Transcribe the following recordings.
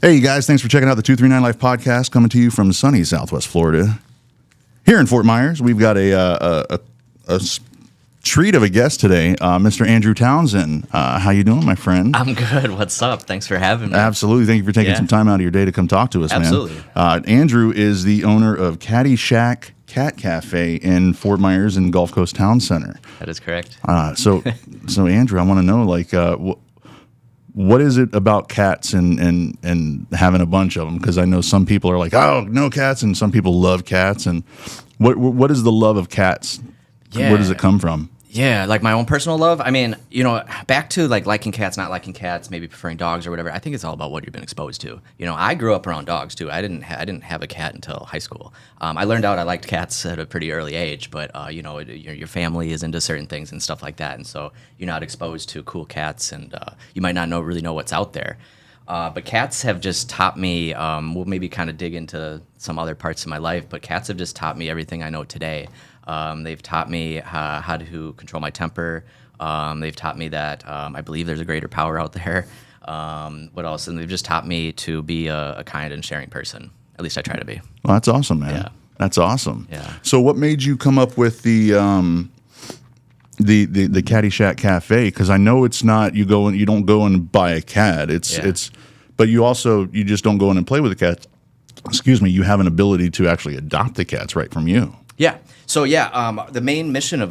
Hey, you guys, thanks for checking out the 239 Life podcast, coming to you from sunny Southwest Florida. Here in Fort Myers, we've got a treat of a guest today, Mr. Andrew Townsend. How you doing, my friend? I'm good. What's up? Thanks for having me. Absolutely. Thank you for taking some time out of your day to come talk to us, Absolutely. man. Andrew is the owner of Catty Shack Cafe in Fort Myers and Gulf Coast Town Center. That is correct. So Andrew, I want to know, what is it about cats and having a bunch of them? Because I know some people are like, oh, no cats, and some people love cats. And what is the love of cats? Yeah. Where does it come from? Yeah, like my own personal love. I mean, back to like liking cats, not liking cats, maybe preferring dogs or whatever. I think it's all about what you've been exposed to. I grew up around dogs too. I didn't have a cat until high school. I learned out I liked cats at a pretty early age, but your family is into certain things and stuff like that, and so you're not exposed to cool cats, and you might not really know what's out there. But cats have just taught me. We'll maybe kind of dig into some other parts of my life, but cats have just taught me everything I know today. They've taught me how to control my temper. They've taught me that I believe there's a greater power out there. What else? And they've just taught me to be a kind and sharing person. At least I try to be. Well, that's awesome, man. Yeah. That's awesome. Yeah. So what made you come up with the Catty Shack Cafe? Because I know it's not you don't go and buy a cat. But you just don't go in and play with the cats. Excuse me. You have an ability to actually adopt the cats right from you. Yeah. So the main mission of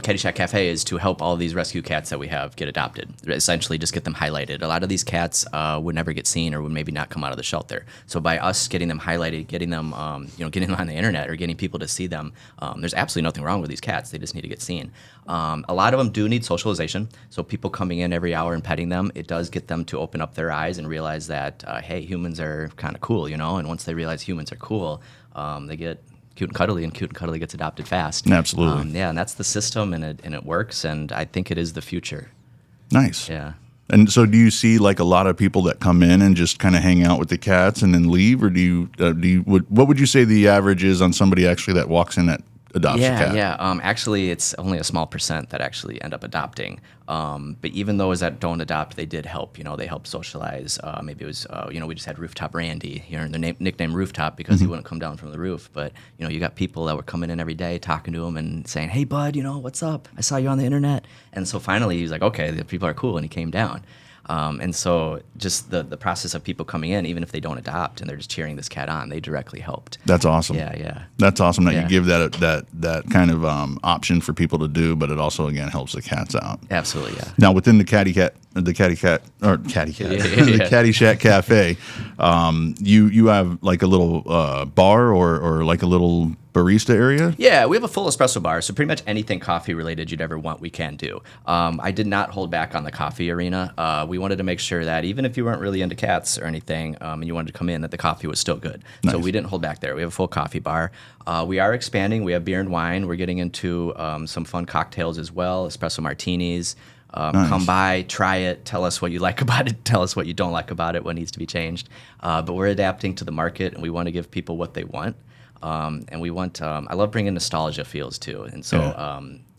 Catty Shack Cafe is to help all these rescue cats that we have get adopted. Essentially, just get them highlighted. A lot of these cats would never get seen or would maybe not come out of the shelter. So by us getting them highlighted, getting them getting them on the internet or getting people to see them, there's absolutely nothing wrong with these cats. They just need to get seen. A lot of them do need socialization. So people coming in every hour and petting them, it does get them to open up their eyes and realize that hey, humans are kind of cool, And once they realize humans are cool, they get cute and cuddly gets adopted fast. Absolutely. And that's the system, and it works, and I think it is the future. Nice. Yeah. And so do you see like a lot of people that come in and just kind of hang out with the cats and then leave, or what would you say the average is on somebody actually that walks in that adopts a cat? Yeah. Actually, it's only a small percent that actually end up adopting. But even those that don't adopt, they did help. They help socialize. Maybe it was, we just had Rooftop Randy, the nickname Rooftop because he wouldn't come down from the roof. But, you got people that were coming in every day, talking to him and saying, hey, bud, what's up? I saw you on the internet. And so finally he was like, okay, the people are cool. And he came down. And so just the process of people coming in, even if they don't adopt and they're just cheering this cat on, they directly helped. That's awesome. Yeah. That's awesome that you give that kind of option for people to do, but it also, again, helps the cats out. Absolutely, yeah. Now, within the Catty Shack Cafe, you have like a little bar or like a little barista area? Yeah, we have a full espresso bar, so pretty much anything coffee related you'd ever want, we can do. I did not hold back on the coffee arena. We wanted to make sure that even if you weren't really into cats or anything, and you wanted to come in, that the coffee was still good. Nice. So we didn't hold back there. We have a full coffee bar. We are expanding. We have beer and wine. We're getting into some fun cocktails as well, espresso martinis. Nice. Come by, try it, tell us what you like about it, tell us what you don't like about it, what needs to be changed. But we're adapting to the market, and we want to give people what they want. And we want, I love bringing nostalgia feels too. And so,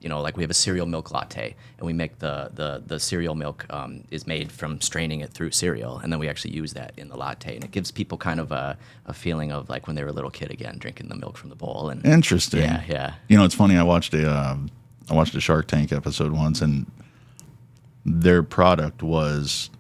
like we have a cereal milk latte, and we make the cereal milk is made from straining it through cereal. And then we actually use that in the latte. And it gives people kind of a feeling of like when they were a little kid again, drinking the milk from the bowl. And interesting. Yeah. It's funny. I watched a Shark Tank episode once, and their product was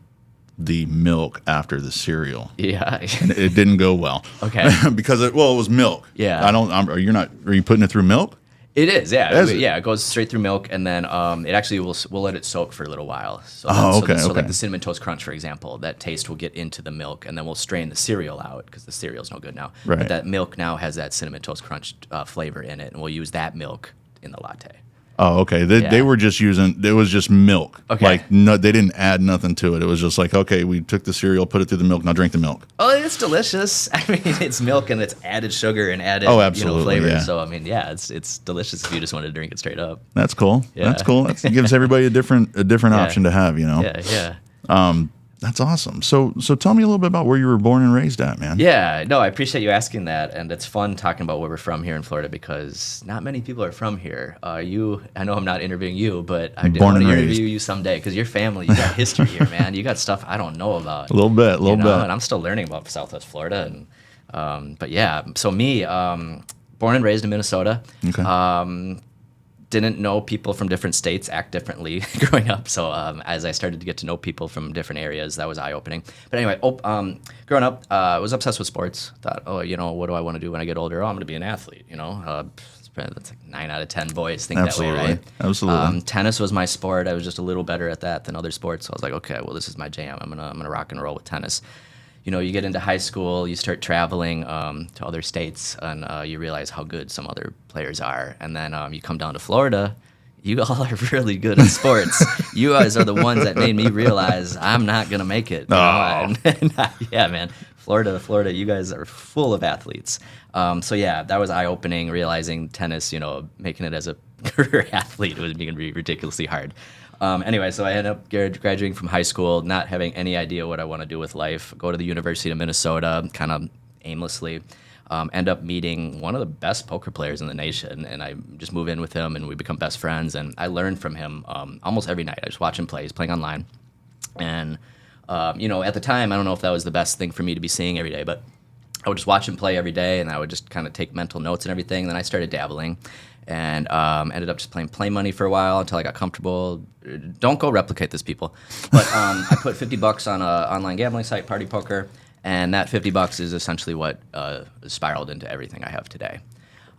the milk after the cereal. Yeah. And it didn't go well. Okay. Because it was milk. Yeah. Are you putting it through milk? It is, yeah. Is it? Yeah, it goes straight through milk, and then it actually we'll let it soak for a little while. So, okay. Like the Cinnamon Toast Crunch, for example, that taste will get into the milk, and then we'll strain the cereal out because the cereal's no good now. Right. But that milk now has that Cinnamon Toast Crunch flavor in it, and we'll use that milk in the latte. Oh, okay. They were just it was just milk. Okay. Like, no, they didn't add nothing to it. It was just like, okay, we took the cereal, put it through the milk, now drink the milk. Oh, it's delicious. I mean, it's milk and it's added sugar and added flavor. Yeah. So, I mean, yeah, it's delicious if you just wanted to drink it straight up. That's cool. Yeah. That's cool. It gives everybody a different option to have, Yeah. That's awesome. So tell me a little bit about where you were born and raised at, man. Yeah, no, I appreciate you asking that, and it's fun talking about where we're from here in Florida because not many people are from here. I know I'm not interviewing you, but I Born want and to raised. interview you someday because your family, you got history here, man. You got stuff I don't know about. A little bit. And I'm still learning about Southwest Florida, and but yeah, so me, born and raised in Minnesota. Okay. Didn't know people from different states act differently growing up. So as I started to get to know people from different areas, that was eye-opening. But anyway, growing up, I was obsessed with sports. Thought, what do I want to do when I get older? Oh, I'm going to be an athlete. That's like 9 out of 10 boys think Absolutely. that way, right? Absolutely. Tennis was my sport. I was just a little better at that than other sports. So I was like, okay, well, this is my jam. I'm gonna rock and roll with tennis. You get into high school, you start traveling to other states, and you realize how good some other players are. And then you come down to Florida, you all are really good at sports. You guys are the ones that made me realize I'm not going to make it. Yeah, man. Florida, you guys are full of athletes. So, yeah, that was eye-opening, realizing tennis, making it as a career athlete was going to be ridiculously hard. Anyway, so I ended up graduating from high school, not having any idea what I want to do with life. Go to the University of Minnesota, kind of aimlessly. End up meeting one of the best poker players in the nation, and I just move in with him, and we become best friends. And I learn from him almost every night. I just watch him play. He's playing online, and at the time, I don't know if that was the best thing for me to be seeing every day, but I would just watch him play every day, and I would just kind of take mental notes and everything. And then I started dabbling. And ended up just playing play money for a while until I got comfortable. Don't go replicate this, people. But I put $50 on an online gambling site, Party Poker, and that $50 is essentially what spiraled into everything I have today.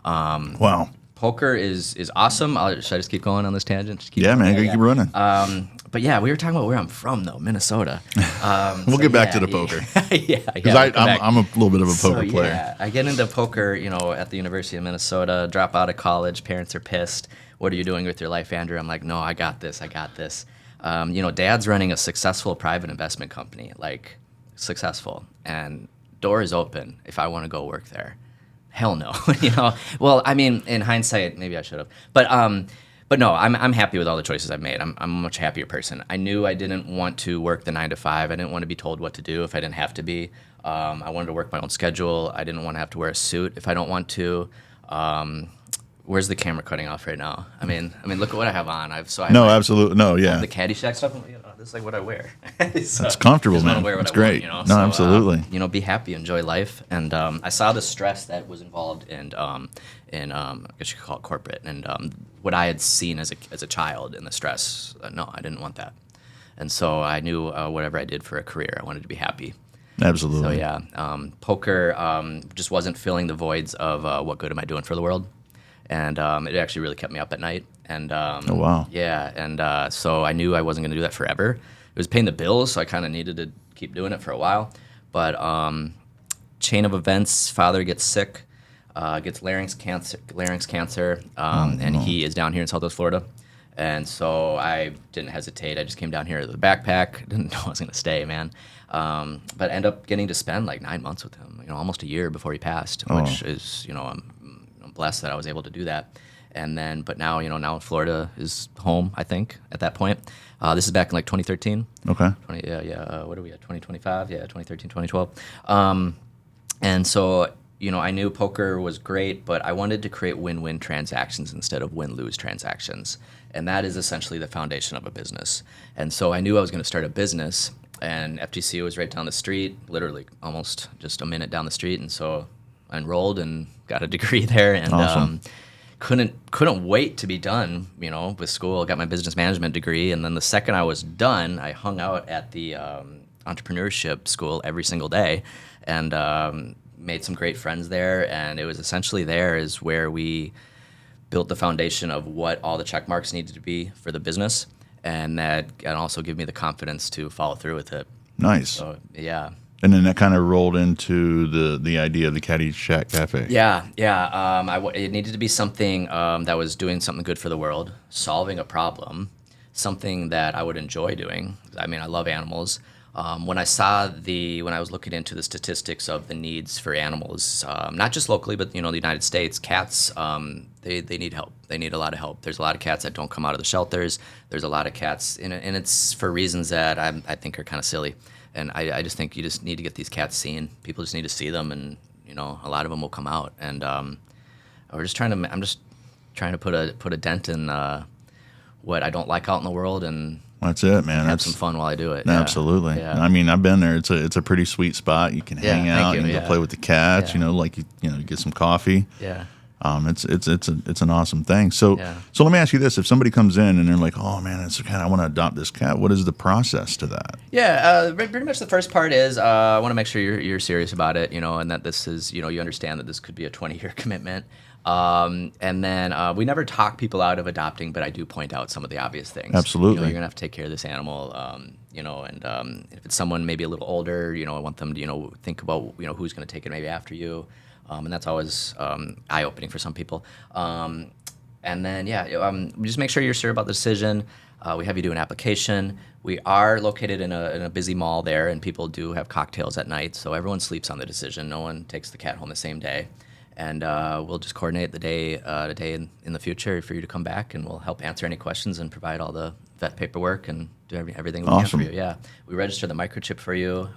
Wow. Poker is awesome. Should I just keep going on this tangent? Keep running. But yeah, we were talking about where I'm from, though, Minnesota. We'll get back to the poker. Because I'm a little bit of a poker player. Yeah, I get into poker, at the University of Minnesota, drop out of college. Parents are pissed. What are you doing with your life, Andrew? I'm like, no, I got this. Dad's running a successful private investment company, like successful, and door is open if I want to go work there. Hell no. Well, I mean, in hindsight, maybe I should have. But no, I'm happy with all the choices I've made. I'm a much happier person. I knew I didn't want to work the 9 to 5. I didn't want to be told what to do if I didn't have to be. I wanted to work my own schedule. I didn't want to have to wear a suit if I don't want to. Where's the camera cutting off right now? I mean, look at what I have on. Absolutely, no, yeah. The Catty Shack stuff. This is like what I wear. So, that's comfortable, man. That's great. Absolutely. Be happy, enjoy life, and I saw the stress that was involved in I guess you could call it corporate, and what I had seen as a child in the stress. No, I didn't want that, and so I knew whatever I did for a career, I wanted to be happy. Absolutely. So yeah, poker just wasn't filling the voids of what good am I doing for the world. And it actually really kept me up at night. And oh, wow. Yeah, and so I knew I wasn't going to do that forever. It was paying the bills, so I kind of needed to keep doing it for a while. But chain of events, father gets sick, gets larynx cancer, and he is down here in Southwest Florida. And so I didn't hesitate. I just came down here with a backpack. Didn't know I was going to stay, man. But ended up getting to spend like 9 months with him, almost a year before he passed, which is, I'm blessed that I was able to do that. And then, but now, now Florida is home, I think, at that point. This is back in like 2013. Okay. What are we at? 2025? Yeah, 2013, 2012. And so, I knew poker was great, but I wanted to create win-win transactions instead of win-lose transactions. And that is essentially the foundation of a business. And so I knew I was going to start a business, and FGC was right down the street, literally almost just a minute down the street. And so I enrolled and got a degree there, and awesome. Couldn't wait to be done, with school. Got my business management degree, and then the second I was done, I hung out at the entrepreneurship school every single day, and made some great friends there. And it was essentially there is where we built the foundation of what all the check marks needed to be for the business, and also give me the confidence to follow through with it. Nice. So yeah. And then that kind of rolled into the idea of the Catty Shack Cafe. Yeah. It needed to be something that was doing something good for the world, solving a problem, something that I would enjoy doing. I mean, I love animals, When I was looking into the statistics of the needs for animals, not just locally, but the United States, cats, they need help. They need a lot of help. There's a lot of cats that don't come out of the shelters. There's a lot of cats, and it's for reasons that I think are kind of silly. And I just think you just need to get these cats seen. People just need to see them, and a lot of them will come out. And I'm just trying to put a dent in what I don't like out in the world, and that's it, man. Have some fun while I do it. Absolutely. Yeah. I mean, I've been there. It's a pretty sweet spot. You can hang out. You can go play with the cats. Yeah. You get some coffee. Yeah. It's an awesome thing. So let me ask you this: if somebody comes in and they're like, "Oh man, it's a cat. I want to adopt this cat." What is the process to that? Yeah. Pretty much the first part is I want to make sure you're serious about it. And that this is you understand that this could be a 20-year commitment. And then we never talk people out of adopting, but I do point out some of the obvious things. Absolutely. You're going to have to take care of this animal, and if it's someone maybe a little older, I want them to, think about, who's going to take it maybe after you. And that's always eye-opening for some people. And then, just make sure you're sure about the decision. We have you do an application. We are located in a busy mall there, and people do have cocktails at night, so everyone sleeps on the decision. No one takes the cat home the same day. And we'll just coordinate the day in the future for you to come back, and we'll help answer any questions and provide all the vet paperwork and do everything we can for you. Yeah, we register the microchip for you,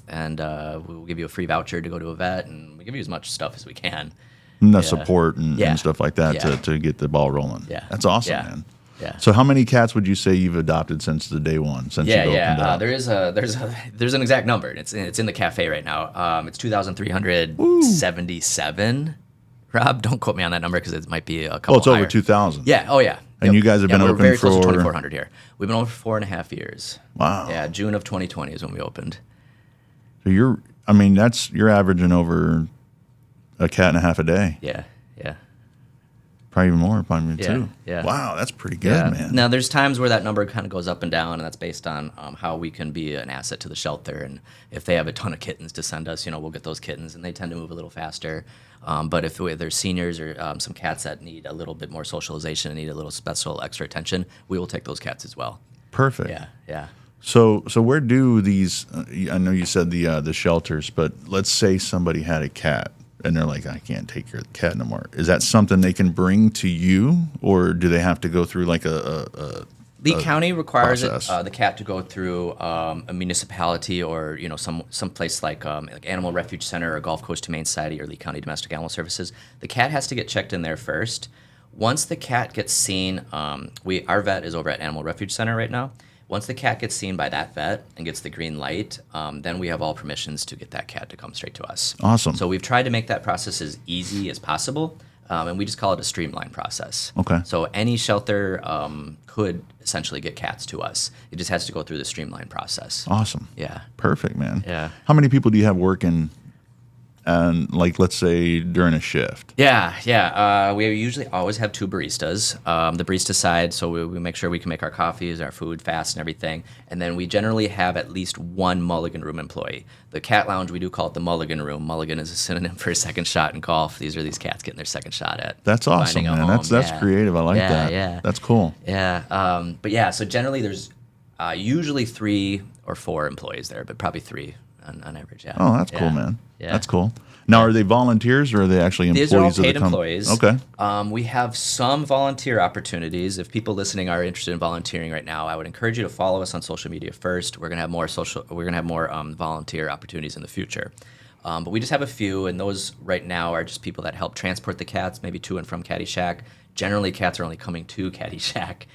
and we'll give you a free voucher to go to a vet, and we give you as much stuff as we can. And the support and stuff like that to get the ball rolling. Yeah, that's awesome, man. Yeah. So how many cats would you say you've adopted since the day one? Since you've opened up? There's an exact number. It's in the cafe right now. It's 2,377. Rob, don't quote me on that number because it might be a couple. Oh, it's higher. over 2,000. Yeah. Oh, yeah. And you guys have been we're open very for close to 2,400 here. We've been open for 4.5 years. Wow. Yeah. June of 2020 is when we opened. So you're averaging over a cat and a half a day. Yeah. Probably even more, probably two. Yeah. Wow, that's pretty good, man. Now, there's times where that number kind of goes up and down, and that's based on how we can be an asset to the shelter. And if they have a ton of kittens to send us, we'll get those kittens, and they tend to move a little faster. But if there's seniors or some cats that need a little bit more socialization and need a little special extra attention, we will take those cats as well. Perfect. Yeah. So where do these? I know you said the shelters, but let's say somebody had a cat and they're like, I can't take care of the cat no more. Is that something they can bring to you, or do they have to go through like the county requires the cat to go through a municipality or some place like Animal Refuge Center or Gulf Coast Humane Society or Lee County Domestic Animal Services. The cat has to get checked in there first. Once the cat gets seen, our vet is over at Animal Refuge Center right now. Once the cat gets seen by that vet and gets the green light, then we have all permissions to get that cat to come straight to us. Awesome. So we've tried to make that process as easy as possible, and we just call it a streamlined process. Okay. So any shelter could essentially get cats to us. It just has to go through the streamlined process. Awesome. Yeah. Perfect, man. Yeah. How many people do you have working? And let's say during a shift. Yeah. We usually always have 2 baristas. The barista side, so we make sure we can make our coffees, our food fast and everything. And then we generally have at least 1 mulligan room employee. The cat lounge, we do call it the mulligan room. Mulligan is a synonym for a second shot in golf. These are these cats getting their second shot at. That's awesome, man. That's creative. I like that. Yeah. That's cool. Yeah. So generally there's usually 3 or 4 employees there, but probably 3 on average. Yeah. Oh, that's cool, man. Yeah. That's cool. Now, are they volunteers or are they actually employees? These are all of the paid employees. Okay. We have some volunteer opportunities. If people listening are interested in volunteering right now, I would encourage you to follow us on social media first. We're gonna have more volunteer opportunities in the future. But we just have a few, and those right now are just people that help transport the cats, maybe to and from Catty Shack. Generally, cats are only coming to Catty Shack.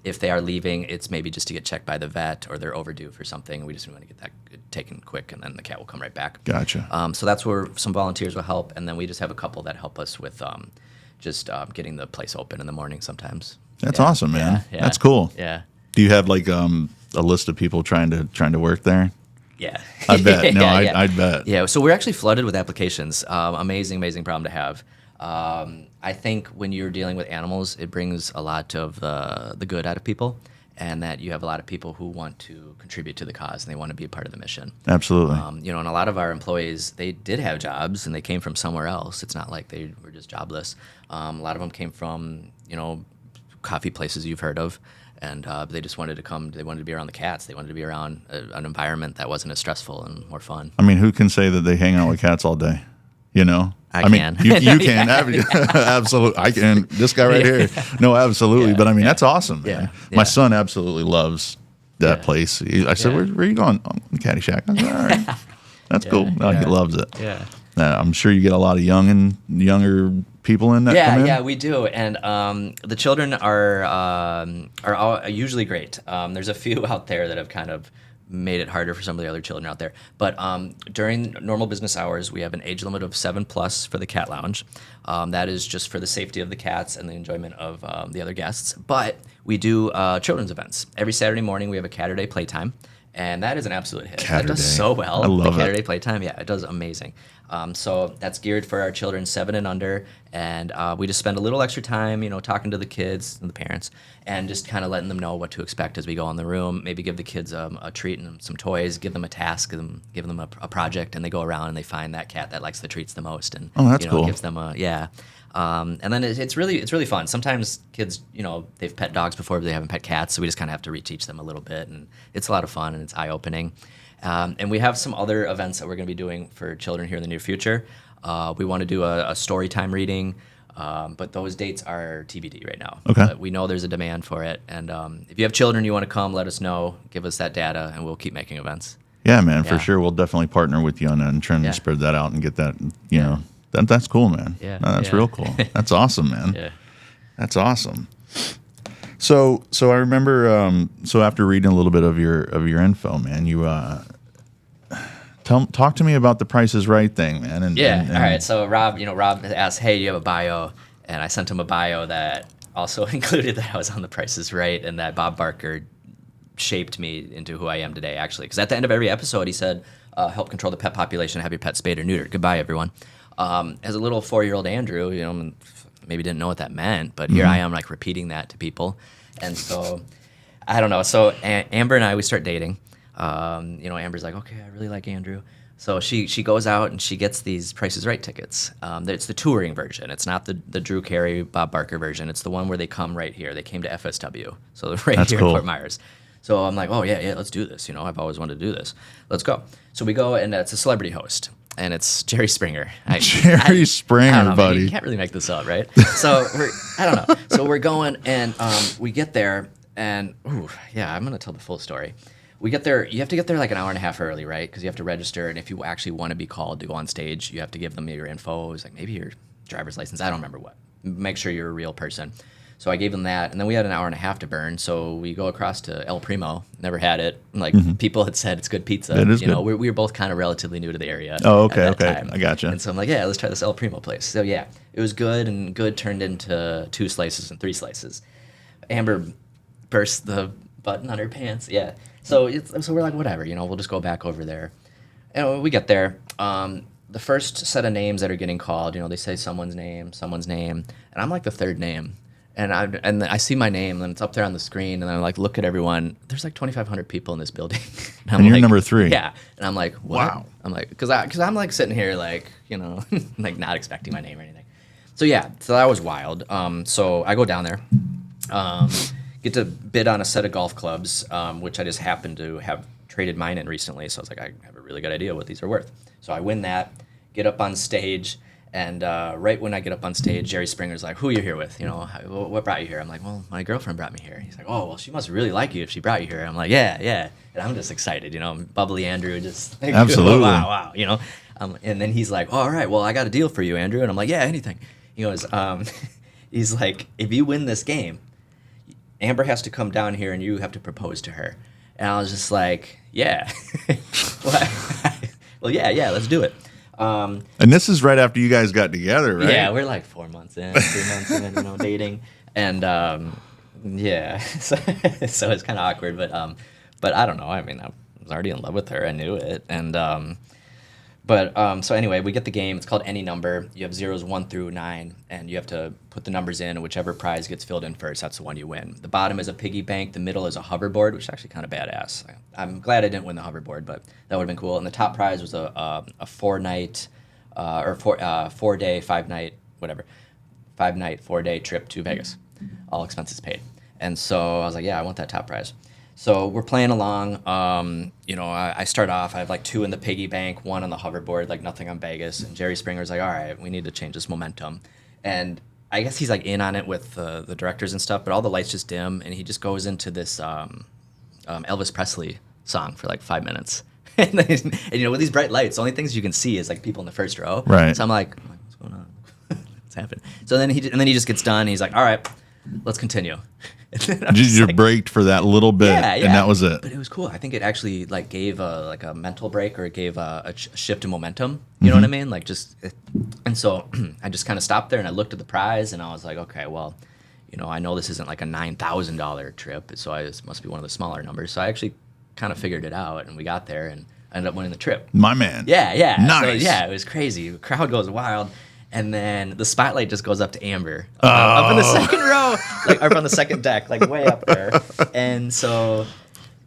If they are leaving, it's maybe just to get checked by the vet or they're overdue for something. We just want to get that taken quick, and then the cat will come right back. Gotcha. So that's where some volunteers will help, and then we just have a couple that help us with getting the place open in the morning sometimes. That's awesome, man. Yeah. That's cool. Yeah. Do you have like a list of people trying to work there? Yeah. I bet. No, I'd bet. Yeah. So we're actually flooded with applications. Amazing problem to have. I think when you're dealing with animals, it brings a lot of the good out of people, and that you have a lot of people who want to contribute to the cause and they want to be a part of the mission. Absolutely. And a lot of our employees, they did have jobs and they came from somewhere else. It's not like they were just jobless. A lot of them came from, coffee places you've heard of. and they just wanted to come. They wanted to be around the cats. They wanted to be around an environment that wasn't as stressful and more fun. I mean, who can say that they hang out with cats all day? You know, I mean, can. You can. Absolutely. I can. This guy right here. No, absolutely. But I mean, that's awesome, man. Yeah. My son absolutely loves that place. I said, where are you going? Oh, Catty Shack. I said, all right. That's cool. No, he loves it. Yeah. I'm sure you get a lot of younger people in that. Yeah, we do, and the children are all usually great. There's a few out there that have kind of made it harder for some of the other children out there. But during normal business hours, we have an age limit of 7+ for the cat lounge. That is just for the safety of the cats and the enjoyment of the other guests. But we do children's events every Saturday morning. We have a Catterday playtime. And that is an absolute hit. That does so well. I love the Catterday Playtime. Yeah, it does amazing. So that's geared for our children 7 and under. And we just spend a little extra time, talking to the kids and the parents and just kind of letting them know what to expect as we go in the room. Maybe give the kids a treat and some toys, give them a task, give them a project, and they go around and they find that cat that likes the treats the most. And, that's cool. Gives them and then it's really fun. Sometimes kids, they've pet dogs before, but they haven't pet cats, so we just kind of have to reteach them a little bit, and it's a lot of fun and it's eye-opening. And we have some other events that we're going to be doing for children here in the near future. We want to do a story time reading, but those dates are TBD right now. Okay. But we know there's a demand for it, and if you have children you want to come, let us know, give us that data, and we'll keep making events. Yeah, man, for sure. We'll definitely partner with you on that and trying to spread that out and get that, know. That's cool, man. Yeah, that's real cool. That's awesome, man. Yeah, that's awesome. So I remember. So after reading a little bit of your info, man, you talk to me about the Price is Right thing, man. And all right. So Rob asked, "Hey, do you have a bio?" And I sent him a bio that also included that I was on the Price is Right and that Bob Barker shaped me into who I am today. Actually, because at the end of every episode, he said, "Help control the pet population. Have your pet spayed or neutered. Goodbye, everyone." As a little 4-year-old Andrew, maybe didn't know what that meant, but here I am, like, repeating that to people. And so, I don't know. So Amber and I, we start dating. Amber's like, okay, I really like Andrew. So she goes out and she gets these Price is Right tickets. It's the touring version. It's not the Drew Carey, Bob Barker version. It's the one where they come right here. They came to FSW. So they're right here in Fort Myers. So I'm like, oh, yeah, let's do this. I've always wanted to do this. Let's go. So we go, and it's a celebrity host. And it's Jerry Springer. Jerry Springer, buddy. You can't really make this up, right? So I don't know. So we're going, and we get there, and I'm gonna tell the full story. We get there. You have to get there like an hour and a half early, right? Because you have to register, and if you actually want to be called to go on stage, you have to give them your info. It was like maybe your driver's license. I don't remember what. Make sure you're a real person. So I gave them that, and then we had an hour and a half to burn. So we go across to El Primo. Never had it. Like people had said, it's good pizza. It is good. We were both kind of relatively new to the area. Oh, okay. Time. I gotcha. And so I'm like, yeah, let's try this El Primo place. So yeah, it was good, and good turned into 2 slices and 3 slices. Amber burst the button on her pants. Yeah. So we're like, whatever, we'll just go back over there. And we get there. The first set of names that are getting called, they say someone's name, and I'm like the 3rd name. And I see my name, and it's up there on the screen, and I like look at everyone. There's like 2,500 people in this building. And you're like, number 3. Yeah. And I'm like, what? Wow. I'm like, because I'm like sitting here like, like not expecting my name or anything. So yeah, so that was wild. So I go down there, get to bid on a set of golf clubs, which I just happened to have traded mine in recently. So I was like, I have a really good idea what these are worth. So I win that, get up on stage. And right when I get up on stage, Jerry Springer's like, who are you here with? What brought you here? I'm like, well, my girlfriend brought me here. He's like, oh, well, she must really like you if she brought you here. I'm like, yeah. And I'm just excited, bubbly Andrew, just like, absolutely. wow. And then he's like, oh, all right, well, I got a deal for you, Andrew. And I'm like, yeah, anything. He goes, he's like, if you win this game, Amber has to come down here and you have to propose to her. And I was just like, yeah. Well, yeah, let's do it. And this is right after you guys got together, right? Yeah, we're like 4 months in, 3 months in, dating, and so it's kind of awkward, but I don't know. I mean, I was already in love with her. I knew it, and so anyway, we get the game. It's called Any Number. You have zeros 1 through 9, and you have to put the numbers in, and whichever prize gets filled in first, that's the one you win. The bottom is a piggy bank. The middle is a hoverboard, which is actually kind of badass. I'm glad I didn't win the hoverboard, but that would have been cool. And the top prize was a 4-night or 4-day, 5-night, whatever, 5-night, 4-day trip to Vegas, all expenses paid. And so I was like, yeah, I want that top prize. So we're playing along. I start off. I have like 2 in the piggy bank, 1 on the hoverboard, like nothing on Vegas. And Jerry Springer's like, all right, we need to change this momentum. And I guess he's like in on it with the directors and stuff, but all the lights just dim, and he just goes into this Elvis Presley song for like 5 minutes. and with these bright lights, the only things you can see is like people in the first row. Right. So I'm like, what's going on? What's happening? So then he just gets done. And he's like, all right, let's continue. You braked for that little bit, and that was it. But it was cool. I think it actually like gave a mental break, or it gave a shift in momentum. You know what I mean? Like and so I just kind of stopped there and I looked at the prize and I was like, okay, well, I know this isn't like a $9,000 trip, so this must be one of the smaller numbers. So I actually kind of figured it out, and we got there and I ended up winning the trip. My man. Yeah. Nice. So, it was crazy. The crowd goes wild. And then the spotlight just goes up to Amber up in the second row, like up on the second deck, like way up there. And so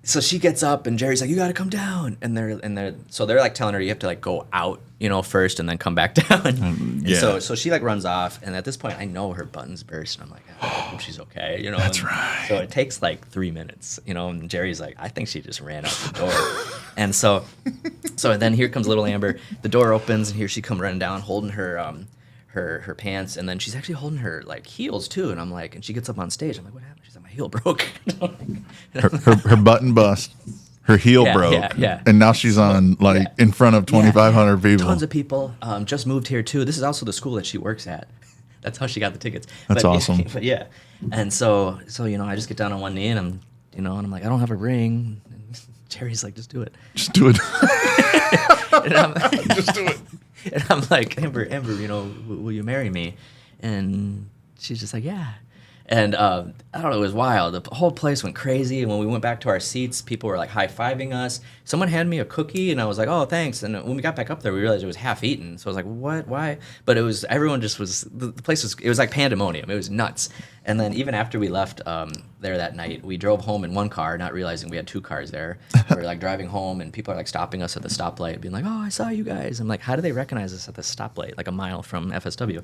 she gets up, and Jerry's like, "You got to come down." And they're like telling her you have to like go out, first, and then come back down. And so she like runs off, and at this point I know her buttons burst, and I'm like, I hope she's okay, That's right. So it takes like 3 minutes, and Jerry's like, I think she just ran out the door. And so then here comes little Amber. The door opens, and here she come running down, holding her pants, and then she's actually holding her like heels too. And I'm like, and she gets up on stage. I'm like, what happened? She's like, my heel broke. her button bust, her heel broke, and now she's on in front of 2,500 people. Tons of people. Just moved here too. This is also the school that she works at. That's how she got the tickets. That's awesome. But yeah, and so I just get down on one knee, and I'm like, I don't have a ring. And Jerry's like, just do it. Just do it. Just do it. And I'm like, Amber, will you marry me? And she's just like, yeah. And I don't know, it was wild. The whole place went crazy. And when we went back to our seats, people were like high-fiving us. Someone handed me a cookie, and I was like, oh, thanks. And when we got back up there, we realized it was half-eaten. So I was like, what? Why? But everyone just was, the place it was like pandemonium. It was nuts. And then even after we left there that night, we drove home in one car, not realizing we had 2 cars there. We were like driving home, and people are like stopping us at the stoplight, being like, oh, I saw you guys. I'm like, how do they recognize us at the stoplight, like a mile from FSW?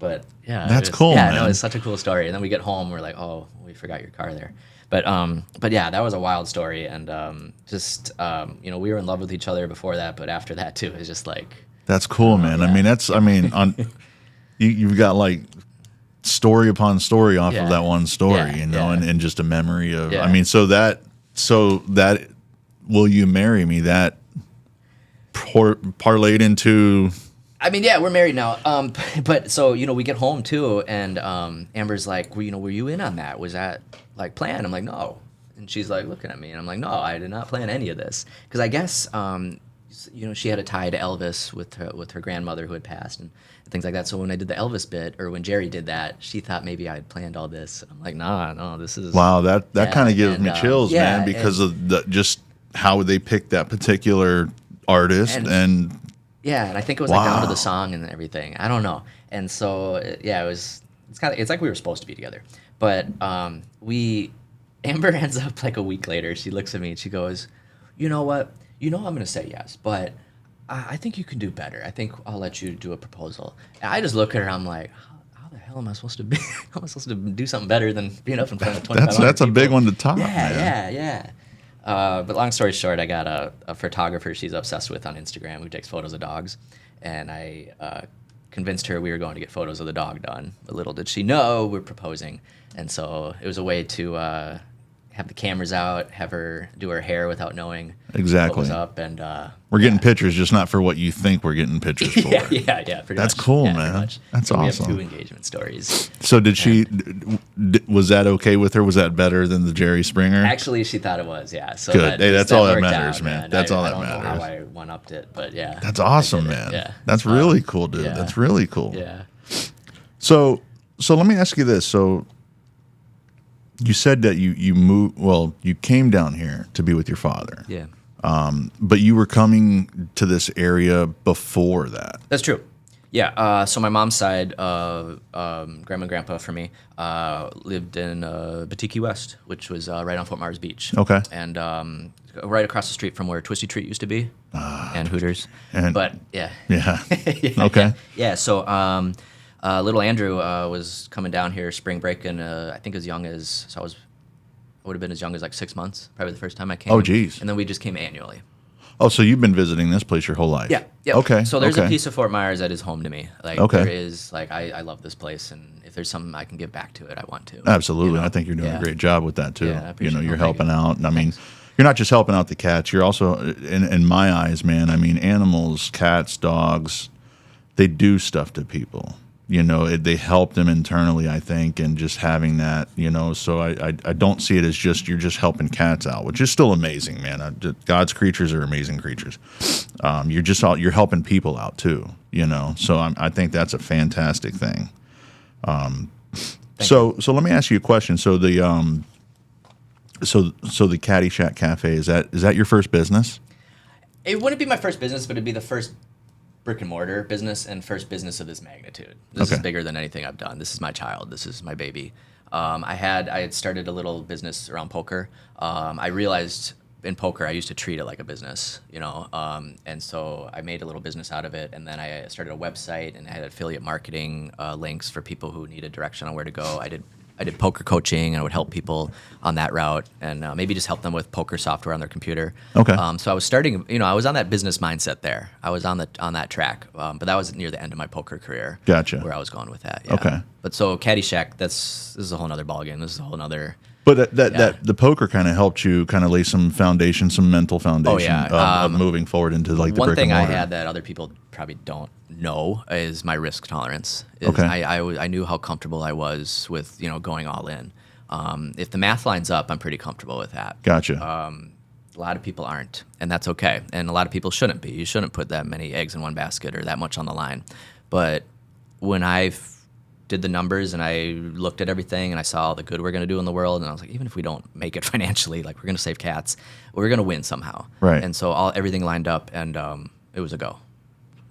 But yeah, that's cool. Yeah, man. No, it's such a cool story. And then we get home, we're like, oh, we forgot your car there. But yeah, that was a wild story. And we were in love with each other before that, but after that too, it's just like, that's cool, man. Yeah. You've got like story upon story off of that one story, and just a memory of. Yeah. So that will you marry me? That parlayed into. We're married now. But so, we get home too, and Amber's like, were you in on that? Was that like planned? I'm like, no. And she's like looking at me, and I'm like, no, I did not plan any of this. Because I guess, she had a tie to Elvis with her grandmother who had passed and things like that. So when I did the Elvis bit, or when Jerry did that, she thought maybe I had planned all this. And I'm like, no, this is. Wow, that kind of gives me chills, man, because of just how they picked that particular artist and. Yeah, and I think it was like down to the song and everything. I don't know. And so it's like we were supposed to be together. But Amber ends up like a week later. She looks at me and she goes, you know what? I'm going to say yes, but I think you can do better. I think I'll let you do a proposal. And I just look at her. I'm like, how the hell am I supposed to be? How am I supposed to do something better than being up in front of 2,500 That's a people? big one to top. Yeah. But long story short, I got a photographer she's obsessed with on Instagram who takes photos of dogs, and I convinced her we were going to get photos of the dog done. But little did she know we're proposing, and so it was a way to have the cameras out, have her do her hair without knowing what was up, and we're getting pictures, just not for what you think we're getting pictures for. Yeah. That's cool, man. That's awesome. We have 2 engagement stories. So did she? Was that okay with her? Was that better than the Jerry Springer? Actually, she thought it was. Yeah. So good. That's all that matters, man. That's all that matters. I don't know how I one-upped it, but yeah. That's awesome, man. Yeah. That's really cool, dude. Yeah. That's really cool. Yeah. So let me ask you this. So you said that you moved. Well, you came down here to be with your father. Yeah. But you were coming to this area before that. That's true. Yeah. So my mom's side, grandma and grandpa for me, lived in Batiki West, which was right on Fort Myers Beach. Okay. And right across the street from where Twisty Treat used to be, and Hooters. Yeah. But yeah. Yeah. Yeah. Okay. Yeah. So Little Andrew was coming down here spring break, and I think as young as I would have been as young as like 6 months, probably the first time I came. Oh, geez. And then we just came annually. Oh, so you've been visiting this place your whole life? Yeah. Yep. Okay. So there's okay. a piece of Fort Myers that is home to me. Like Okay. there is like I love this place, and if there's something I can give back to it, I want to. Absolutely. You know? I think you're doing Yeah. a great job with that too. Yeah, I appreciate it. You're Thank helping you. out. And I mean, Thanks. you're not just helping out the cats. You're also, in my eyes, man, I mean, animals, cats, dogs, they do stuff to people. They help them internally, I think, and just having that, so I don't see it as just you're just helping cats out, which is still amazing, man. God's creatures are amazing creatures. You're helping people out too, so I think that's a fantastic thing. So let me ask you a question. So the Catty Shack Cafe, is that your first business? It wouldn't be my first business, but it'd be the first brick and mortar business and first business of this magnitude. This Okay. is bigger than anything I've done. This is my child. This is my baby. I had started a little business around poker. I realized in poker I used to treat it like a business, and so I made a little business out of it. And then I started a website and I had affiliate marketing links for people who needed direction on where to go. I did poker coaching, and I would help people on that route, and maybe just help them with poker software on their computer. Okay. So I was starting, I was on that business mindset there. I was on that track, but that was near the end of my poker career. Gotcha. Where I was going with that. Yeah. Okay. But so Catty Shack, this is a whole nother ballgame. This is a whole nother. But that the poker kind of helped you kind of lay some foundation, some mental foundation of moving forward into like the One brick thing and I mortar. had that other people probably don't know is my risk tolerance. Okay. I knew how comfortable I was with going all in. If the math lines up, I'm pretty comfortable with that. Gotcha. A lot of people aren't, and that's okay. And a lot of people shouldn't be. You shouldn't put that many eggs in one basket or that much on the line. But when I did the numbers and I looked at everything and I saw all the good we're going to do in the world, and I was like, even if we don't make it financially, like we're going to save cats, we're going to win somehow. Right. And so everything lined up, and it was a go.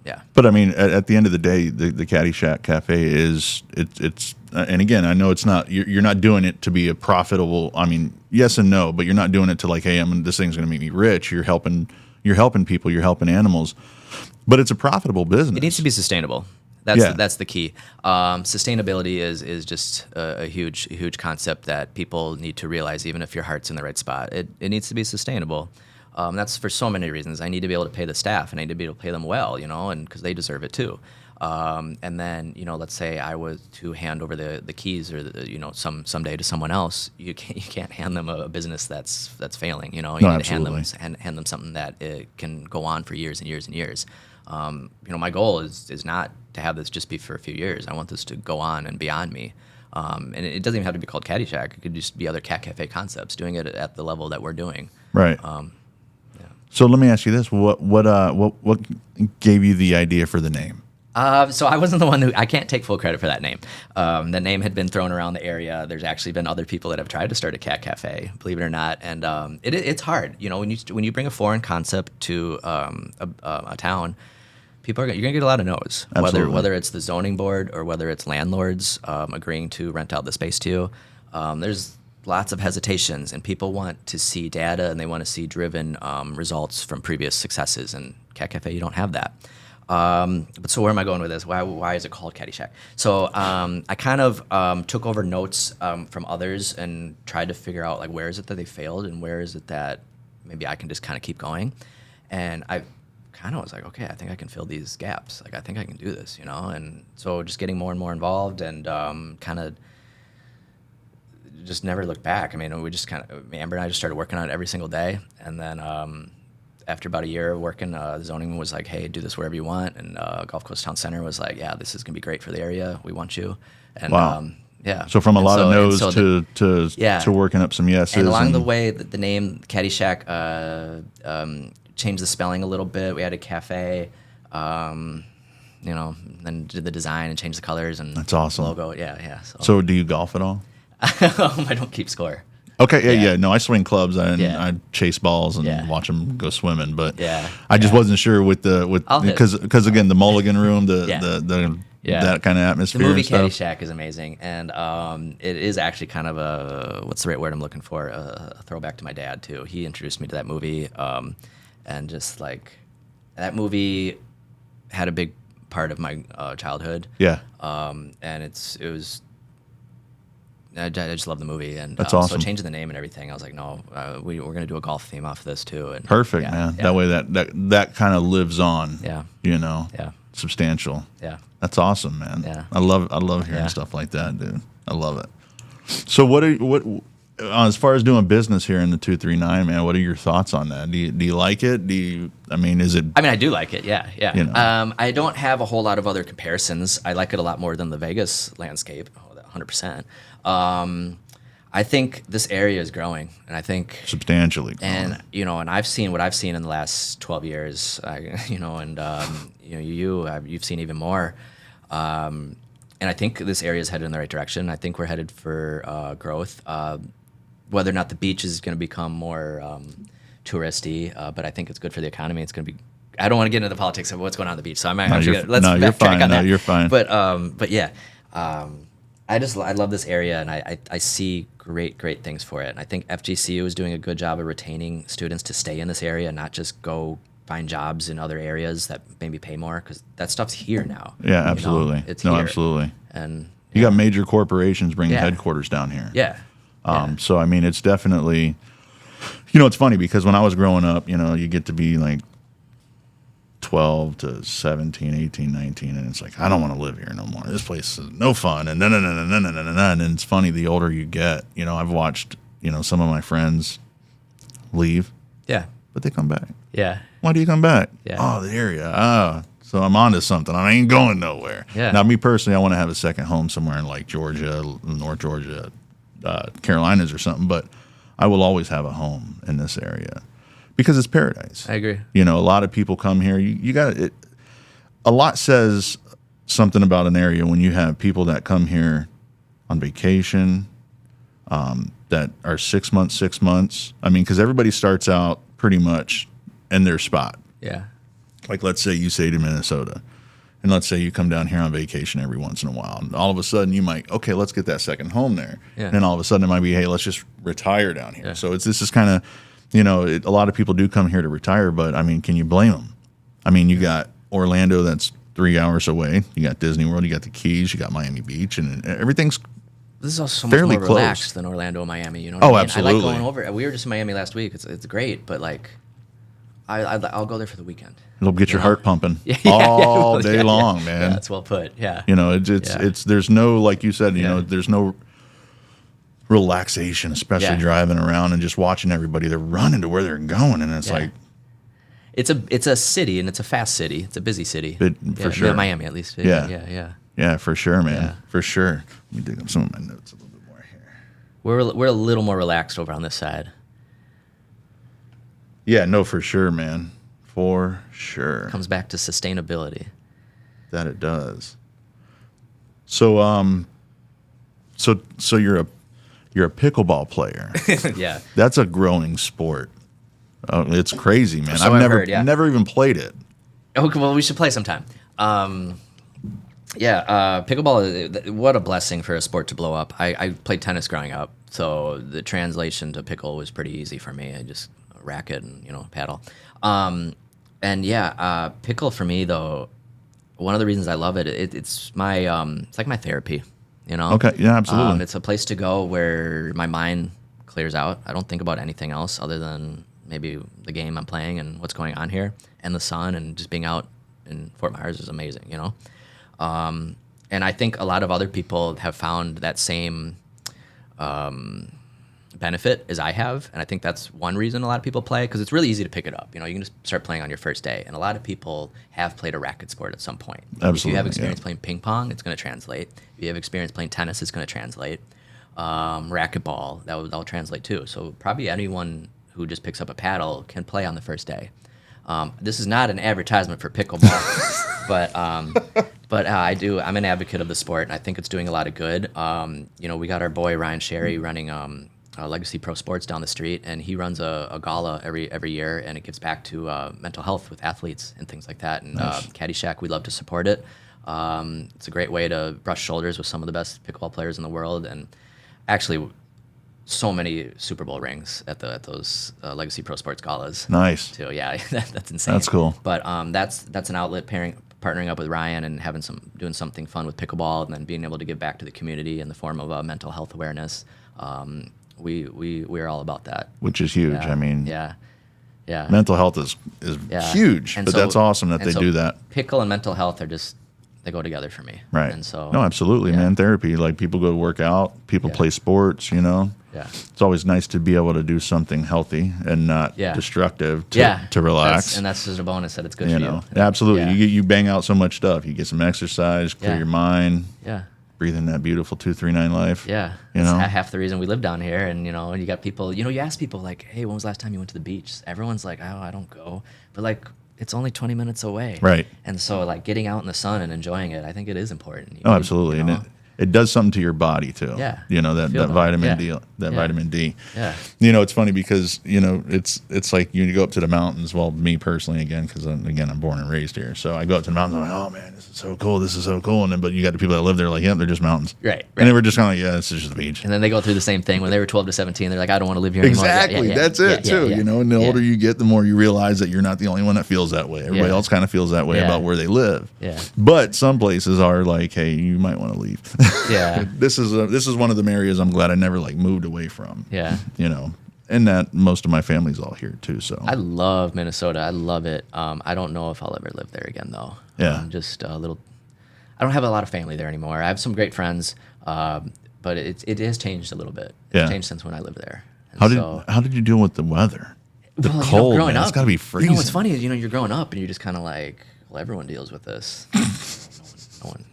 Yeah. But I mean, at the end of the day, the Catty Shack Cafe it's and again, I know it's not you're not doing it to be a profitable. I mean, yes and no, but you're not doing it to like, hey, this thing's going to make me rich. You're helping people, you're helping animals, but it's a profitable business. It needs to be sustainable. That's the key. Sustainability is just a huge concept that people need to realize, even if your heart's in the right spot. It needs to be sustainable. That's for so many reasons. I need to be able to pay the staff, and I need to be able to pay them well, and because they deserve it too. And then, let's say I was to hand over the keys or someday to someone else, you can't hand them a business that's failing. You need to hand them something that it can go on for years and years and years. My goal is not to have this just be for a few years. I want this to go on and beyond me. And it doesn't even have to be called Catty Shack. It could just be other cat cafe concepts, doing it at the level that we're doing. Right. So let me ask you this: what gave you the idea for the name? So I wasn't the one I can't take full credit for that name. The name had been thrown around the area. There's actually been other people that have tried to start a cat cafe, believe it or not. And it's hard. When you bring a foreign concept to a town, you're going to get a lot of no's. Absolutely. Whether it's the zoning board or whether it's landlords agreeing to rent out the space to you. There's lots of hesitations, and people want to see data, and they want to see driven results from previous successes. And Cat Cafe, you don't have that. But so where am I going with this? Why is it called Catty Shack? So I kind of took over notes from others and tried to figure out like where is it that they failed and where is it that maybe I can just kind of keep going. And I kind of was like, okay, I think I can fill these gaps. Like I think I can do this, And so just getting more and more involved and kind of just never looked back. I mean, Amber and I just started working on it every single day, and then after about a year of working, the zoning was like, hey, do this wherever you want. And Gulf Coast Town Center was like, yeah, this is going to be great for the area. We want you. And, wow. Yeah. So from a lot of no's to working up some yeses. And along the way, the name Catty Shack changed the spelling a little bit. We had a cafe, then did the design and changed the colors and that's awesome. Logo. Yeah. So do you golf at all? I don't keep score. Okay, yeah. No, I swing clubs and Yeah. I chase balls and watch them go swimming. But Yeah. I just wasn't sure I'll hit. because again the Mulligan Room, Yeah. that kind of atmosphere. The movie and stuff. Catty Shack is amazing, and it is actually kind of what's the right word I'm looking for? A throwback to my dad too. He introduced me to that movie, and just like that movie had a big part of my childhood. Yeah. And it was. I just love the movie, and That's awesome. So changing the name and everything, I was like, no, we're going to do a golf theme off of this too. And Perfect, man. Yeah. That way that kind of lives on. Yeah. You know. Yeah. Substantial. Yeah. That's awesome, man. Yeah. I love hearing Yeah. stuff like that, dude. I love it. So what as far as doing business here in the 239, man, what are your thoughts on that? Do you like it? Is it? I mean, I do like it. Yeah, yeah. You know. I don't have a whole lot of other comparisons. I like it a lot more than the Vegas landscape. 100%. I think this area is growing, and I think Substantially. and and I've seen what I've seen in the last 12 years. You've seen even more. And I think this area is headed in the right direction. I think we're headed for growth. Whether or not the beach is going to become more touristy, but I think it's good for the economy. It's going to be. I don't want to get into the politics of what's going on the beach, so I'm actually let's you're fine. on that. You're fine. But yeah, I love this area, and I see great things for it. And I think FGCU is doing a good job of retaining students to stay in this area, not just go find jobs in other areas that maybe pay more, because that stuff's here now. Yeah, absolutely. It's no, here. absolutely. And You got major corporations bringing Yeah. headquarters down here. yeah. So I mean, it's definitely. It's funny because when I was growing up, you get to be like 12 to 17, 18, 19, and it's like, I don't want to live here no more. This place is no fun, and and it's funny, the older you get, I've watched, some of my friends leave, Yeah. but they come back. Yeah. Why do you come back? Yeah. Oh, the area. So I'm onto something. I ain't going nowhere. Yeah. Now, me personally, I want to have a second home somewhere in like Georgia, North Georgia, Carolinas or something, but I will always have a home in this area because it's paradise. I agree. A lot of people come here. You got it. A lot says something about an area when you have people that come here on vacation, that are 6 months. I mean, because everybody starts out pretty much in their spot. Yeah. Like, let's say you say to Minnesota, and let's say you come down here on vacation every once in a while, and all of a sudden you might, okay, let's get that second home there. Yeah. And then all of a sudden it might be, hey, let's just retire down here. Yeah. So this is kind of, a lot of people do come here to retire, but I mean, can you blame them? I mean, you got Orlando that's 3 hours away. You got Disney World, you got the Keys, you got Miami Beach, and everything's This is also so much fairly more close. relaxed than Orlando and Miami. You know Oh, what I mean? absolutely. I like going over. We were just in Miami last week. It's great, but like, I'll go there for the weekend. It'll get your heart pumping Yeah, all yeah, day yeah, long, yeah. man. Yeah, that's well put. Yeah. It's there's no, like you said, Yeah. there's no relaxation, especially Yeah. driving around and just watching everybody. They're running to where they're going, and it's Yeah. like, It's a city, and it's a fast city. It's a busy city. For sure. Miami, at least. Yeah. Yeah. yeah, for sure, man, Yeah. for sure. Let me dig up some of my notes a little bit more here. We're a little more relaxed over on this side. Yeah, no, for sure, man, for sure. Comes back to sustainability. That it does. So so you're a pickleball player. Yeah. That's a growing sport. It's crazy, man. So I've I've never heard, yeah. never even played it. Okay, well, we should play sometime. Pickleball, what a blessing for a sport to blow up. I played tennis growing up, so the translation to pickle was pretty easy for me. I just racket and paddle. Pickle for me though, one of the reasons I love it, it's my it's like my therapy. Okay, yeah, absolutely. It's a place to go where my mind clears out. I don't think about anything else other than maybe the game I'm playing and what's going on here, and the sun, and just being out in Fort Myers is amazing, And I think a lot of other people have found that same benefit as I have, and I think that's one reason a lot of people play, because it's really easy to pick it up. You can just start playing on your first day, and a lot of people have played a racket sport at some point. If you Absolutely, have experience yeah. playing ping pong, it's going to translate. If you have experience playing tennis, it's going to translate. Racquetball, that'll translate too. So probably anyone who just picks up a paddle can play on the first day. This is not an advertisement for pickleball, but I'm an advocate of the sport, and I think it's doing a lot of good. We got our boy Ryan Sherry running Legacy Pro Sports down the street, and he runs a gala every year, and it gives back to mental health with athletes and things like that. And Nice. Catty Shack, we love to support it. It's a great way to brush shoulders with some of the best pickleball players in the world, and actually so many Super Bowl rings at those Legacy Pro Sports galas. Nice. Too. Yeah, that's insane. That's cool. But that's an outlet partnering up with Ryan and doing something fun with pickleball, and then being able to give back to the community in the form of mental health awareness. We're all about that, which is huge. Yeah. I mean, yeah. mental health is huge, but that's awesome that they do that. Pickle and mental health they go together for me. Right. And so, no, absolutely, man. Therapy, like people go to work out, people play sports, Yeah. It's always nice to be able to do something healthy and not destructive to relax. That's just a bonus that it's good for you. Absolutely. Yeah. You bang out so much stuff. You get some exercise, clear your mind. Yeah. Breathe in that beautiful 239 life. Yeah. That's half the reason we live down here. And, you got people, you ask people like, hey, when was the last time you went to the beach? Everyone's like, oh, I don't go. But like, it's only 20 minutes away. Right. And so like getting out in the sun and enjoying it, I think it is important. Absolutely. And it does something to your body too. Yeah. That vitamin D, vitamin D. Yeah. It's funny because, it's like you go up to the mountains. Well, me personally, again, because I'm born and raised here. So I go up to the mountains. I'm like, oh man, this is so cool. This is so cool. But you got the people that live there like, yeah, they're just mountains. Right. And they were just kind of like, yeah, this is just the beach. And then they go through the same thing when they were 12 to 17. They're like, I don't want to live here anymore. Exactly. That's it too. And the older you get, the more you realize that you're not the only one that feels that way. Everybody else kind of feels that way about where they live. Yeah. But some places are like, hey, you might want to leave. Yeah. This is one of the areas I'm glad I never moved away from. Yeah. And that most of my family's all here too. So I love Minnesota. I love it. I don't know if I'll ever live there again though. Yeah. Just a little. I don't have a lot of family there anymore. I have some great friends, but it has changed a little bit. It's changed since when I lived there. And how did you deal with the weather? The cold, growing man. up, it's got to be freezing. What's funny is you're growing up and you're just kind of like, well, everyone deals with this.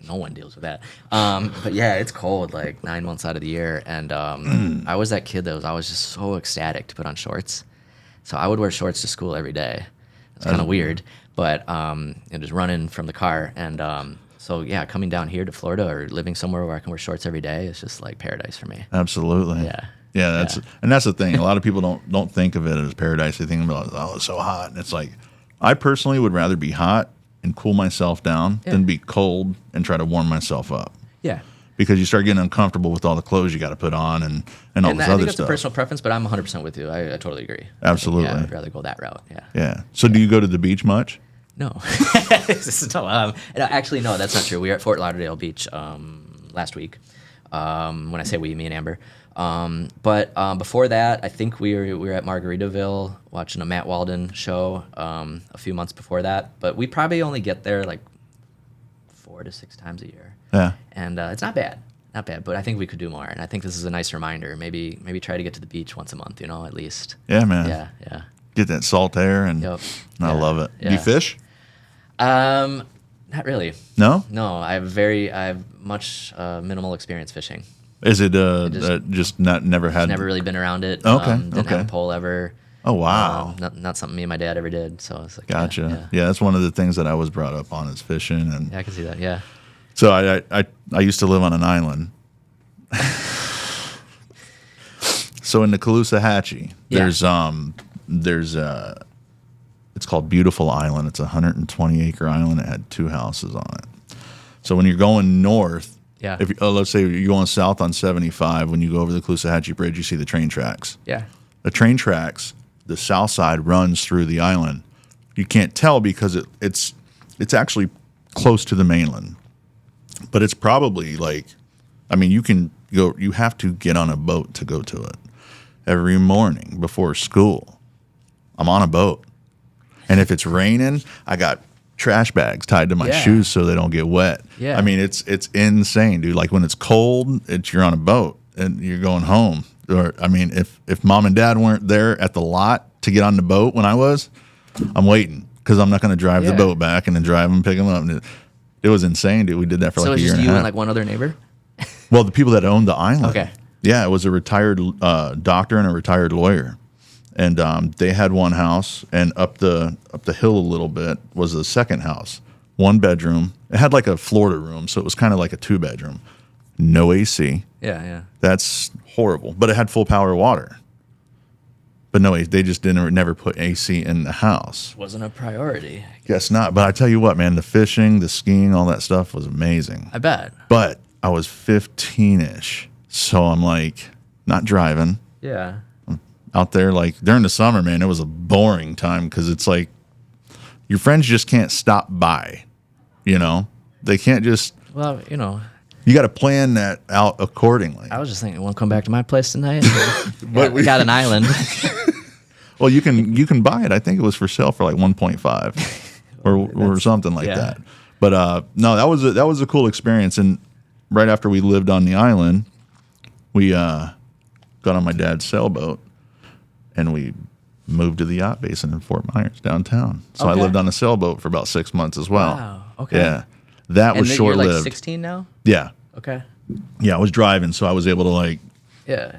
No one deals with that. But yeah, it's cold like 9 months out of the year. And I was that kid that was always just so ecstatic to put on shorts. So I would wear shorts to school every day. It's kind of weird, but just running from the car. And so yeah, coming down here to Florida or living somewhere where I can wear shorts every day is just like paradise for me. Absolutely. Yeah. Yeah, that's the thing. A lot of people don't think of it as paradise. They think about, oh, it's so hot. And it's like, I personally would rather be hot and cool myself down than be cold and try to warm myself up. Yeah. Because you start getting uncomfortable with all the clothes you got to put on and all this other stuff. I think that's a personal preference, but I'm 100% with you. I totally agree. Absolutely. I'd rather go that route. Yeah. Yeah. So do you go to the beach much? No. Actually, no, that's not true. We were at Fort Lauderdale Beach last week. When I say we, me and Amber. But before that, I think we were at Margaritaville watching a Matt Walden show a few months before that. But we probably only get there like 4 to 6 times a year. Yeah. And it's not bad. Not bad, but I think we could do more. And I think this is a nice reminder. Maybe try to get to the beach once a month, at least. Yeah, man. Yeah. Get that salt air, and I love it. Yeah. Do you fish? Not really. No? No, I have much minimal experience fishing. Is it just never had? Never really been around it. Okay. Didn't have a pole ever. Oh wow. Not something me and my dad ever did. So it's like gotcha. Yeah, that's one of the things that I was brought up on is fishing, and I can see that. Yeah. So I used to live on an island. So in the Caloosahatchee, there's it's called Beautiful Island. It's a 120-acre island. It had 2 houses on it. So when you're going north, if let's say you're going south on 75, when you go over the Caloosahatchee Bridge, you see the train tracks. Yeah. The train tracks, the south side runs through the island. You can't tell because it's actually close to the mainland. But it's probably you have to get on a boat to go to it. Every morning before school, I'm on a boat. And if it's raining, I got trash bags tied to my shoes so they don't get wet. Yeah. I mean, it's insane, dude. Like when it's cold, you're on a boat and you're going home. Or I mean, if mom and dad weren't there at the lot to get on the boat when I'm waiting because I'm not going to drive the boat back and then drive them, pick them up. And it was insane, dude. We did that for like a year and a half. So it was just you and like one other neighbor? Well, the people that owned the island. Okay. Yeah, it was a retired doctor and a retired lawyer. And they had one house, and up the hill a little bit was the second house. 1 bedroom. It had like a Florida room, so it was kind of like a 2-bedroom. No AC. Yeah. That's horrible. But it had full power water. But no, they just never put AC in the house. Wasn't a priority. Guess not. But I tell you what, man, the fishing, the skiing, all that stuff was amazing. I bet. But I was 15-ish, so I'm like not driving. Yeah. Out there, like during the summer, man, it was a boring time because it's like your friends just can't stop by. You know, they can't just. Well, you know, you got to plan that out accordingly. I was just thinking, want to come back to my place tonight? We got an island. Well, you can buy it. I think it was for sale for like 1.5 or something like that. But no, that was a cool experience. And right after we lived on the island, we got on my dad's sailboat and we moved to the yacht basin in Fort Myers downtown. So I lived on a sailboat for about 6 months as well. Wow. Okay. Yeah. That was short-lived. You're like 16 now? Yeah. Okay. Yeah, I was driving, so I was able to like. Yeah.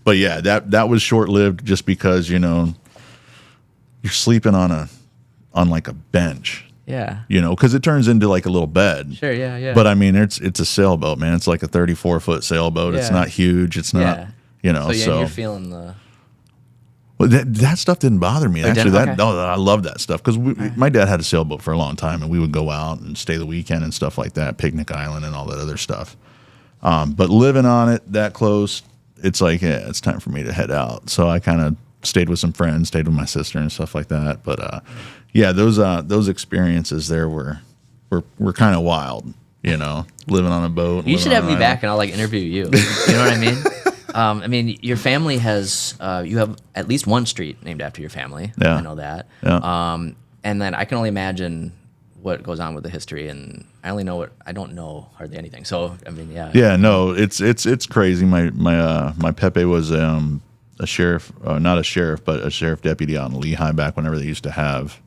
But yeah, that was short-lived just because, you know, you're sleeping on like a bench. Yeah. You know, because it turns into like a little bed. Sure. Yeah. Yeah. But I mean, it's a sailboat, man. It's like a 34-foot sailboat. Yeah. It's not huge. It's not, you know. So you're feeling the. Well, that stuff didn't bother me. Actually, okay. I love that stuff because my dad had a sailboat for a long time, and we would go out and stay the weekend and stuff like that, Picnic Island and all that other stuff. But living on it that close, it's like, yeah, it's time for me to head out. So I kind of stayed with some friends, stayed with my sister and stuff like that. But yeah, those experiences there were kind of wild. You know, living on a boat. You should have me back, and I'll like interview you. You know what I mean? I mean, your family has, you have at least one street named after your family. Yeah. I know that. Yeah. And then I can only imagine what goes on with the history, and I don't know hardly anything. So, I mean, yeah. Yeah, no, it's crazy. My Pepe was a sheriff, not a sheriff, but a sheriff deputy out in Lehigh back whenever they used to have,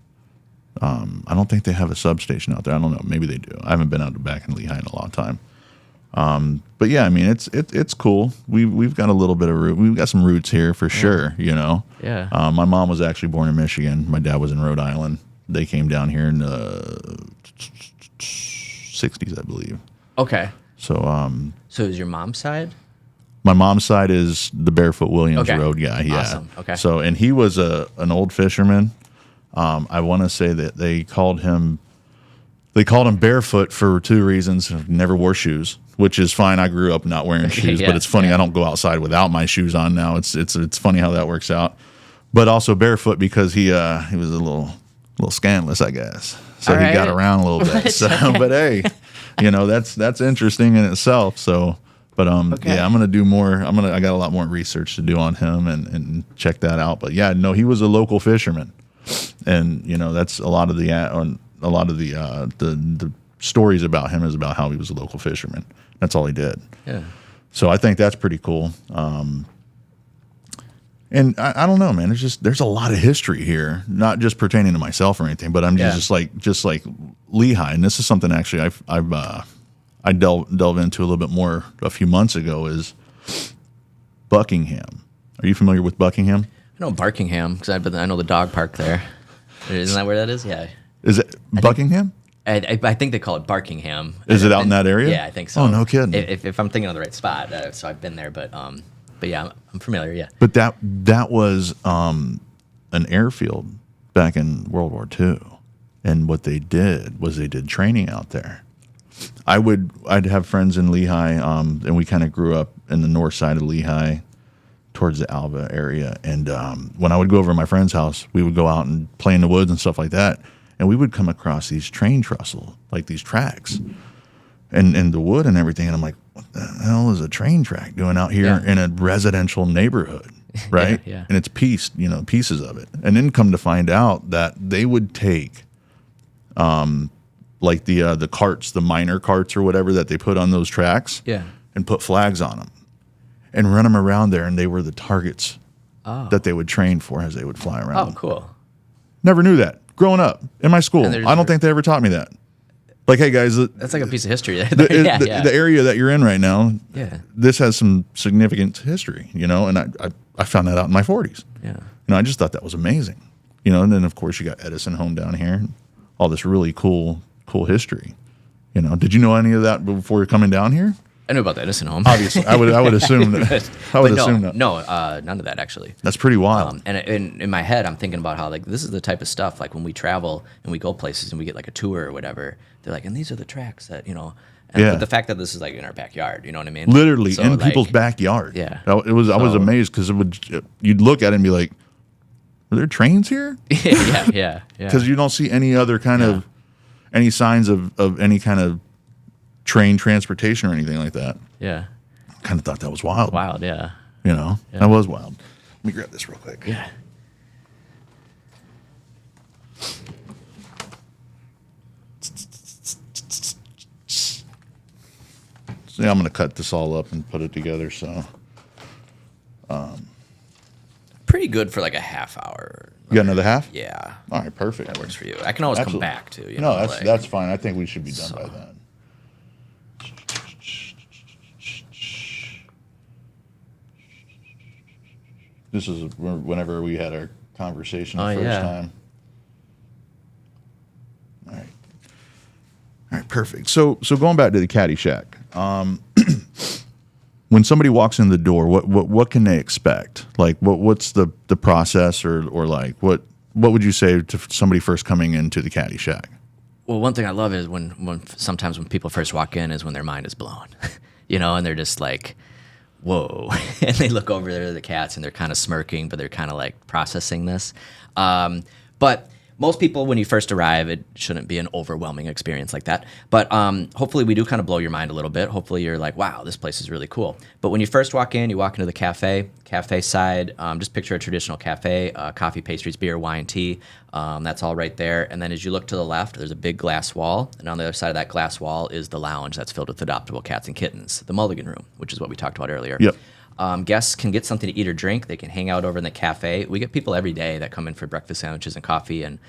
I don't think they have a substation out there. I don't know. Maybe they do. I haven't been out back in Lehigh in a long time. But yeah, I mean, it's cool. We've got a little bit of root. We've got some roots here for sure. You know. Yeah. My mom was actually born in Michigan. My dad was in Rhode Island. They came down here in the 60s, I believe. Okay. So. So is your mom's side? My mom's side is the Barefoot Williams Road guy. Yeah. Awesome. Okay. So, and he was an old fisherman. I want to say that they called him barefoot for two reasons. Never wore shoes, which is fine. I grew up not wearing shoes, but it's funny. I don't go outside without my shoes on now. It's funny how that works out. But also barefoot because he was a little scandalous, I guess. So All he right. got around a little bit. So, but hey, you know, that's interesting in itself. So, but yeah, I'm gonna do more. I got a lot more research to do on him and check that out. But yeah, no, he was a local fisherman, and you know that's a lot of the stories about him is about how he was a local fisherman. That's all he did. Yeah. So I think that's pretty cool. And I don't know, man. There's a lot of history here, not just pertaining to myself or anything, but I'm just like Lehigh, and this is something actually I delve into a little bit more a few months ago is Buckingham. Are you familiar with Buckingham? I know Barkingham because I know the dog park there. Isn't that where that is? Yeah. Is it Buckingham? I think they call it Barkingham. Is it out in that area? Yeah, I think so. Oh, no kidding. If I'm thinking of the right spot, so I've been there, but yeah, I'm familiar. Yeah. But that was an airfield back in World War II, and what they did was they did training out there. I'd have friends in Lehigh, and we kind of grew up in the north side of Lehigh, towards the Alva area. And when I would go over to my friend's house, we would go out and play in the woods and stuff like that, and we would come across these train trestle, like these tracks, and the wood and everything. And I'm like, what the hell is a train track doing out here in a residential neighborhood, right? Yeah. And it's pieces of it. And then come to find out that they would take, like the carts, the minor carts or whatever that they put on those tracks, and put flags on them, and run them around there, and they were the targets that they would train for as they would fly around. Oh, cool. Never knew that. Growing up in my school, I don't think they ever taught me that. Like, hey guys, that's like a piece of history. The area that you're in right now, this has some significant history, you know, and I found that out in my 40s. Yeah. You know, I just thought that was amazing, you know, and then of course you got Edison home down here, all this really cool history. You know, did you know any of that before you're coming down here? I knew about the Edison home. Obviously, I would assume that. No, none of that actually. That's pretty wild. And in my head, I'm thinking about how like this is the type of stuff like when we travel and we go places and we get like a tour or whatever. They're like, and these are the tracks that But the fact that this is like in our backyard, you know what I mean? Literally in people's backyard. Yeah. I was amazed because you'd look at it and be like, are there trains here? yeah. Because you don't see any other kind of. any signs of any kind of train transportation or anything like that. Yeah. Kind of thought that was wild. Wild, yeah. You know, that was wild. Let me grab this real quick. Yeah. So yeah, I'm going to cut this all up and put it together. So Pretty good for like a half hour. you got another half? Yeah. All right, perfect. That works for you. I can always Absolutely. come back too. You No, know, that's fine. I think we should be done by then. This is whenever we had our conversation the first time. All right. All right, perfect. So going back to the Catty Shack, when somebody walks in the door, what can they expect? Like, what's the process, or like what would you say to somebody first coming into the Catty Shack? Well, one thing I love is when sometimes when people first walk in is when their mind is blown, you know, and they're just like, whoa, and they look over there to the cats and they're kind of smirking, but they're kind of like processing this. But most people, when you first arrive, it shouldn't be an overwhelming experience like that. But hopefully we do kind of blow your mind a little bit. Hopefully you're like, wow, this place is really cool. But when you first walk in, you walk into the cafe side, just picture a traditional cafe, coffee, pastries, beer, wine, tea. That's all right there. And then as you look to the left, there's a big glass wall. And on the other side of that glass wall is the lounge that's filled with adoptable cats and kittens, the Mulligan Room, which is what we talked about earlier. Yep. Guests can get something to eat or drink. They can hang out over in the cafe. We get people every day that come in for breakfast sandwiches and coffee and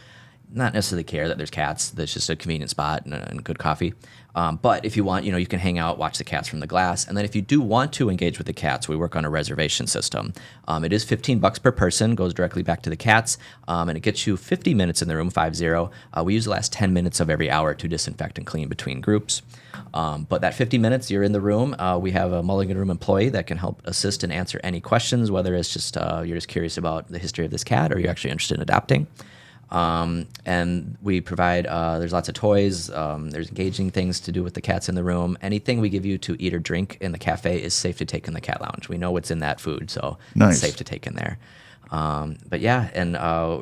not necessarily care that there's cats. That's just a convenient spot and good coffee. But if you want, you know, you can hang out, watch the cats from the glass. And then if you do want to engage with the cats, we work on a reservation system. It is $15 per person, goes directly back to the cats, and it gets you 50 minutes in the room, 50. We use the last 10 minutes of every hour to disinfect and clean between groups. But that 50 minutes, you're in the room. We have a Mulligan Room employee that can help assist and answer any questions, whether it's just you're just curious about the history of this cat or you're actually interested in adopting. And we provide, there's lots of toys, there's engaging things to do with the cats in the room. Anything we give you to eat or drink in the cafe is safe to take in the cat lounge. We know what's in that food, so it's safe to take in there. But yeah, and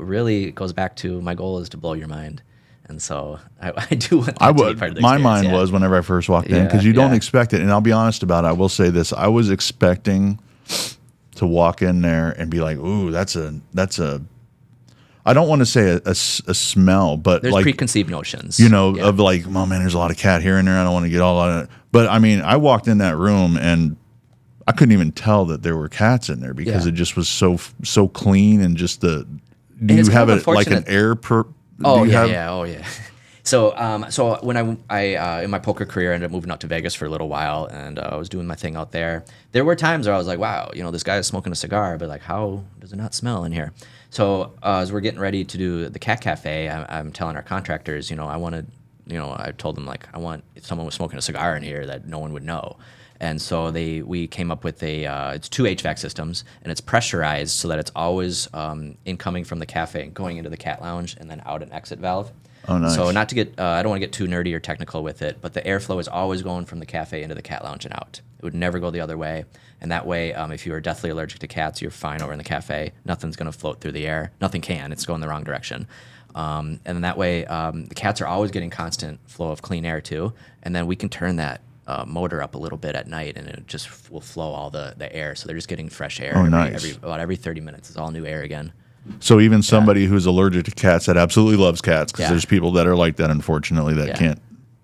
really it goes back to my goal is to blow your mind. And so I do want that to be part of the my experience, mind was whenever I first walked in, because you don't expect it. And I'll be honest about it. I will say this. I was expecting to walk in there and be like, ooh, that's a I don't want to say a smell, but there's like preconceived notions, you know, of like, oh man, there's a lot of cat here and there. I don't want to get all out of it. But I mean, I walked in that room and I couldn't even tell that there were cats in there because it just was so clean and just do you have it like an air per? Oh yeah. So when I in my poker career, I ended up moving out to Vegas for a little while, and I was doing my thing out there. There were times where I was like, wow, you know, this guy is smoking a cigar, but like, how does it not smell in here? So as we're getting ready to do the cat cafe, I'm telling our contractors, you know, I told them like, I want if someone was smoking a cigar in here that no one would know. And so we came up with it's 2 HVAC systems, and it's pressurized so that it's always incoming from the cafe and going into the cat lounge and then out an exit valve. Oh, nice. So not to get, I don't want to get too nerdy or technical with it, but the airflow is always going from the cafe into the cat lounge and out. It would never go the other way. And that way, if you are deathly allergic to cats, you're fine over in the cafe. Nothing's going to float through the air. Nothing can. It's going the wrong direction. And then that way, the cats are always getting constant flow of clean air too. And then we can turn that motor up a little bit at night, and it just will flow all the air. So they're just getting fresh air. Oh, nice. About every 30 minutes, it's all new air again. So even somebody who's allergic to cats that absolutely loves cats, because there's people that are like that, unfortunately, that can't,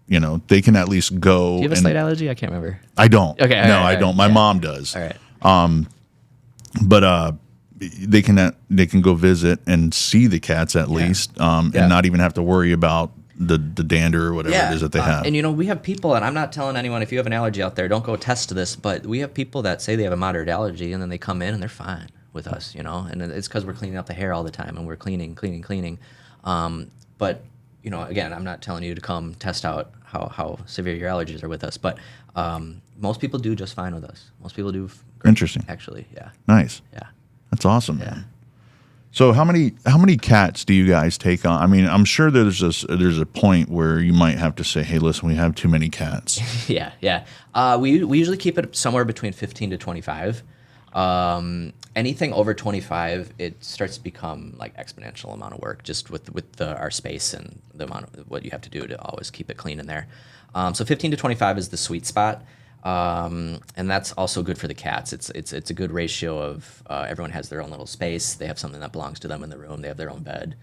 you know, they can at least go. Do you have a slight allergy? I can't remember. I don't. Okay. I don't. My mom does. All right. But they can go visit and see the cats at least, and not even have to worry about the dander or whatever it is that they have. And you know, we have people, and I'm not telling anyone if you have an allergy out there, don't go test this, but we have people that say they have a moderate allergy, and then they come in and they're fine with us, you know, and it's because we're cleaning up the hair all the time, and we're cleaning. But you know, again, I'm not telling you to come test out how severe your allergies are with us, but most people do just fine with us. Most people do. Great, interesting. Actually, yeah. Nice. Yeah. That's awesome, man. So how many cats do you guys take on? I mean, I'm sure there's a point where you might have to say, hey, listen, we have too many cats. Yeah. We usually keep it somewhere between 15 to 25. Anything over 25, it starts to become like exponential amount of work just with our space and the amount of what you have to do to always keep it clean in there. So 15 to 25 is the sweet spot. And that's also good for the cats. It's a good ratio of everyone has their own little space. They have something that belongs to them in the room. They have their own bed.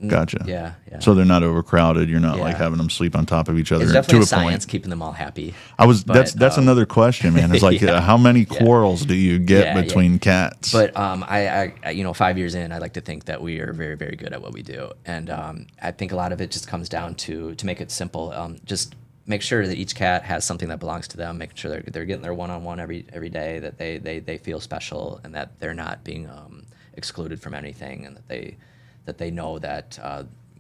Gotcha. Yeah. So they're not overcrowded. You're not Yeah. like having them sleep on top of each other It's to definitely a a science point. keeping them all happy. That's another question, man. It's like how many quarrels do you get between cats? But I 5 years in, I like to think that we are very, very good at what we do, and I think a lot of it just comes down to make it simple. Just make sure that each cat has something that belongs to them. Making sure they're getting their one-on-one every day. That they feel special, and that they're not being excluded from anything, and that they know that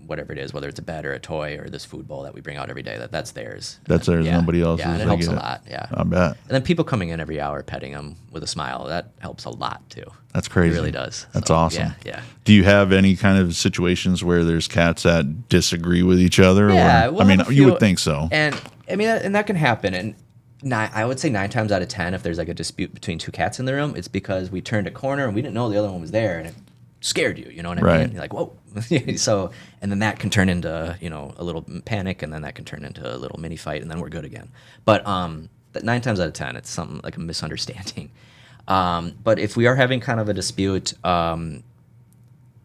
whatever it is, whether it's a bed or a toy or this food bowl that we bring out every day, that's theirs. That's theirs. Nobody else's. Yeah, and it helps a lot. Yeah, I bet. And then people coming in every hour, petting them with a smile, that helps a lot too. That's crazy. It really does. That's So, awesome. Yeah. Do you have any kind of situations where there's cats that disagree with each other? Yeah, Or, we'll I mean, have a you few- would think so. And I mean, and that can happen. And I would say 9 times out of 10, if there's like a dispute between two cats in the room, it's because we turned a corner and we didn't know the other one was there, and it scared you. You know what I Right. mean? You're like, whoa. So, and then that can turn into a little panic, and then that can turn into a little mini fight, and then we're good again. But 9 times out of 10, it's something like a misunderstanding. But if we are having kind of a dispute,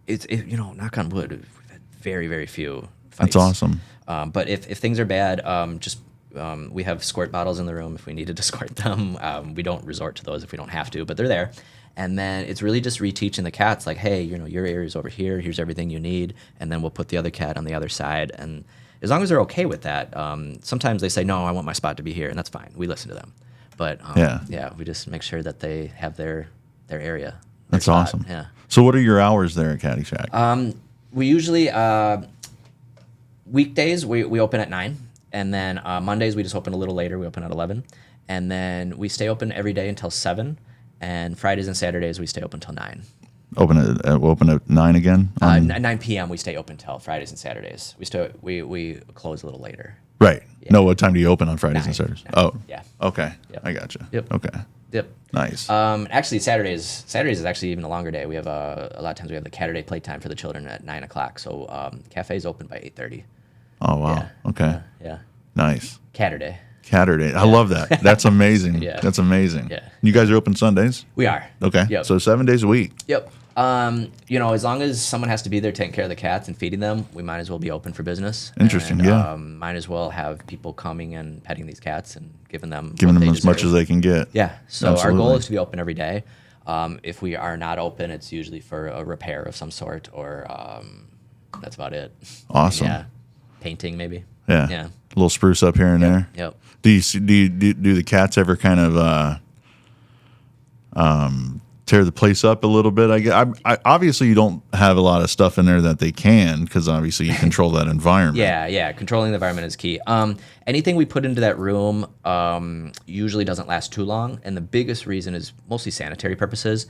it's knock on wood, we've had very, very few fights. That's awesome. But if things are bad, we have squirt bottles in the room if we needed to squirt them. We don't resort to those if we don't have to, but they're there. And then it's really just reteaching the cats, like, hey, your area's over here. Here's everything you need, and then we'll put the other cat on the other side. And as long as they're okay with that, sometimes they say, no, I want my spot to be here, and that's fine. We listen to them. But we just make sure that they have their area. Their That's spot. awesome. Yeah. So what are your hours there at Catty Shack? We usually weekdays we open at 9, and then Mondays we just open a little later. We open at 11, and then we stay open every day until 7. And Fridays and Saturdays we stay open till 9. Open at 9 again? 9 p.m. we stay open till Fridays and Saturdays. We close a little later. Right. Yeah. No, what time do you open on Fridays and 9. Saturdays? 9. Oh. Yeah. Okay. Yep. I gotcha. Yep. Okay. Yep. Nice. Actually, Saturdays is actually even a longer day. We have a lot of times we have the Catterday playtime for the children at 9 o'clock. So cafe's open by 8:30. Oh, wow. Yeah. Okay. Yeah. Nice. Catterday. Catterday. I love that. That's amazing. Yeah. That's amazing. Yeah. You guys are open Sundays? We are. Okay. Yep. So 7 days a week. Yep. As long as someone has to be there taking care of the cats and feeding them, we might as well be open for business. Interesting, And, yeah. Might as well have people coming and petting these cats and giving them As much as they can get. Yeah. So Absolutely. our goal is to be open every day. If we are not open, it's usually for a repair of some sort, or that's about it. Awesome. Yeah. Painting maybe. Yeah. Yeah. A little spruce up here and there. Yep. Do the cats ever kind of tear the place up a little bit? I obviously you don't have a lot of stuff in there that they can, because obviously you control that environment. Yeah. Controlling the environment is key. Anything we put into that room usually doesn't last too long, and the biggest reason is mostly sanitary purposes.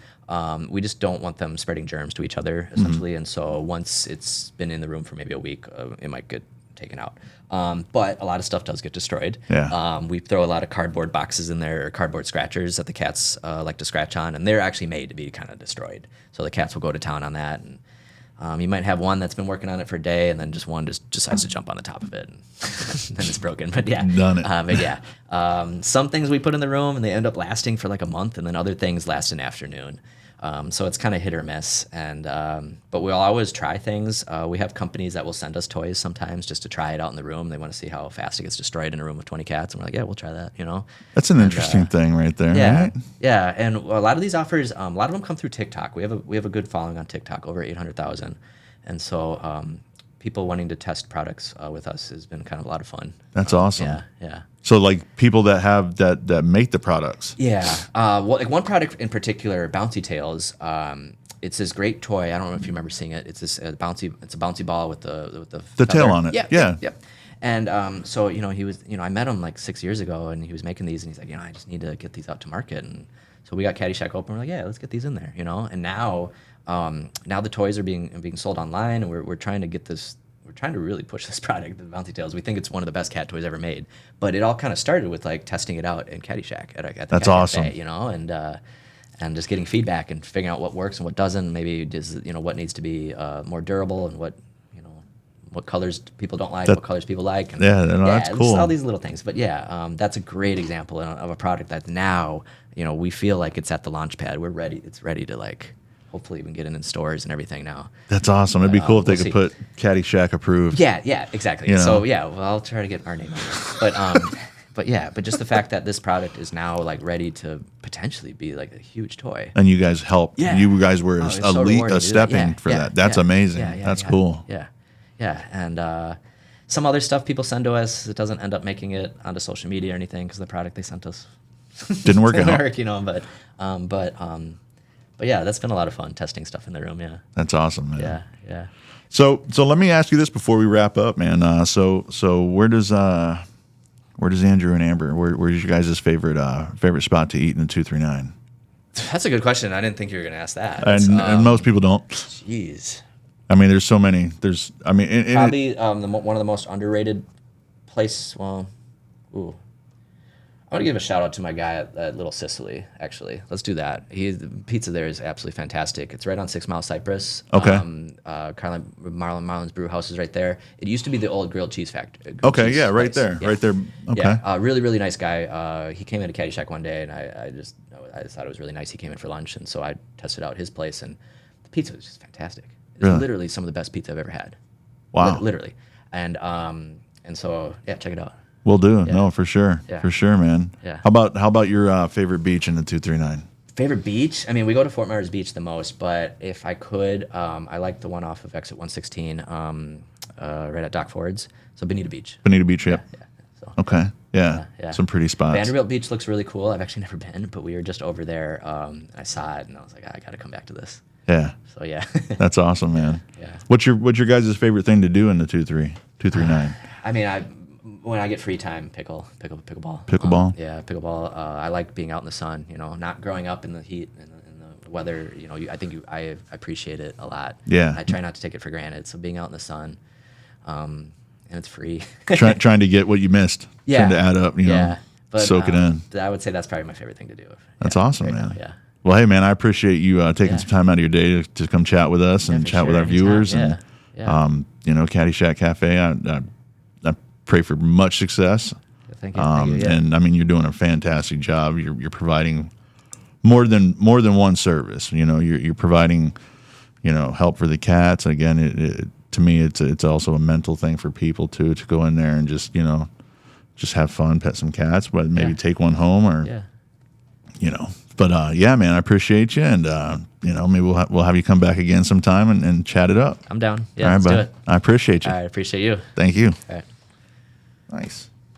We just don't want them spreading germs to each other, essentially, and so once it's been in the room for maybe a week, it might get taken out. But a lot of stuff does get destroyed. Yeah. We throw a lot of cardboard boxes in there, or cardboard scratchers that the cats like to scratch on, and they're actually made to be kind of destroyed. So the cats will go to town on that, and you might have one that's been working on it for a day, and then just one just decides to jump on the top of it, and then it's broken. But yeah, Done it. some things we put in the room and they end up lasting for like a month, and then other things last an afternoon. So it's kind of hit or miss, but we'll always try things. We have companies that will send us toys sometimes just to try it out in the room. They want to see how fast it gets destroyed in a room with 20 cats, and we're like, yeah, we'll try that. That's an interesting thing right there. Yeah, Right? yeah. And a lot of these offers, a lot of them come through TikTok. We have a good following on TikTok, over 800,000, and so people wanting to test products with us has been kind of a lot of fun. That's awesome. Yeah. So like people that have that make the products. Yeah. Like one product in particular, Bouncy Tails. It's this great toy. I don't know if you remember seeing it. It's this bouncy. It's a bouncy ball with the The tail feather. on it. Yeah. Yeah. Yep. And so he was I met him like 6 years ago, and he was making these, and he's like, I just need to get these out to market. And so we got Catty Shack open. We're like, yeah, let's get these in there. And now the toys are being sold online, and we're trying to get this. We're trying to really push this product, the Bouncy Tails. We think it's one of the best cat toys ever made. But it all kind of started with like testing it out in Catty Shack at the That's Cat awesome. Cafe, and just getting feedback and figuring out what works and what doesn't. Maybe just what needs to be more durable and what colors people don't like, what colors people like. And that's cool. All these little things. But that's a great example of a product that now we feel like it's at the launch pad. We're ready. It's ready to hopefully even get in stores and everything now. That's awesome. It'd be cool if they could put Catty Shack approved. Yeah, exactly. So I'll try to get our name on it. But just the fact that this product is now ready to potentially be a huge toy. And you guys helped. Yeah. You guys were a stepping for that. That's amazing. That's cool. Yeah. And some other stuff people send to us, it doesn't end up making it onto social media or anything because the product they sent us didn't work out. But yeah, that's been a lot of fun testing stuff in the room. Yeah. That's awesome, man. Yeah. So let me ask you this before we wrap up, man. So where does Andrew and Amber? Where's your guys' favorite spot to eat in the 239? That's a good question. I didn't think you were going to ask that. And most people don't. Jeez. I mean, there's so many. Probably one of the most underrated place. Well, I want to give a shout out to my guy at Little Sicily. Actually, let's do that. The pizza there is absolutely fantastic. It's right on 6 Mile Cypress. Okay. Marlon's Brew House is right there. It used to be the old grilled cheese factory. Okay, yeah, right there. Okay. Yeah, really, really nice guy. He came into Catty Shack one day, and I just thought it was really nice. He came in for lunch, and so I tested out his place, and the pizza was just fantastic. It's literally some of the best pizza I've ever had. Wow. Literally. And so check it out. We'll do. No, for sure. Yeah. For sure, man. Yeah. How about your favorite beach in the 239? Favorite beach? I mean, we go to Fort Myers Beach the most, but if I could, I like the one off of exit 116, right at Dock Ford's. So Bonita Beach. Bonita Beach, yep. Yeah. So, okay. Yeah. Some pretty spots. Vanderbilt Beach looks really cool. I've actually never been, but we were just over there. I saw it and I was like, I got to come back to this. Yeah. So yeah. That's awesome, man. Yeah. What's your guys' favorite thing to do in the 239? I mean, when I get free time, pickleball. Pickleball? Yeah, pickleball. I like being out in the sun. Not growing up in the heat and the weather. I appreciate it a lot. Yeah. I try not to take it for granted. So being out in the sun, and it's free. trying to get what you missed. Yeah. Trying to add up. But, soak it in. I would say that's probably my favorite thing to do. That's awesome, man. Now, yeah. Well, hey, man, I appreciate you taking some time out of your day to come chat with us and chat with our viewers. Anytime. And Catty Shack Cafe. I pray for much success. Thank you. And I mean, you're doing a fantastic job. You're providing more than one service. You're providing, help for the cats. Again, to me, it's also a mental thing for people too, to go in there and just have fun, pet some cats, but maybe take one home or, But man, I appreciate you, and maybe we'll have you come back again sometime and chat it up. I'm down. Yeah, all right, let's do it. I appreciate you. I appreciate you. Thank you. All right. Nice.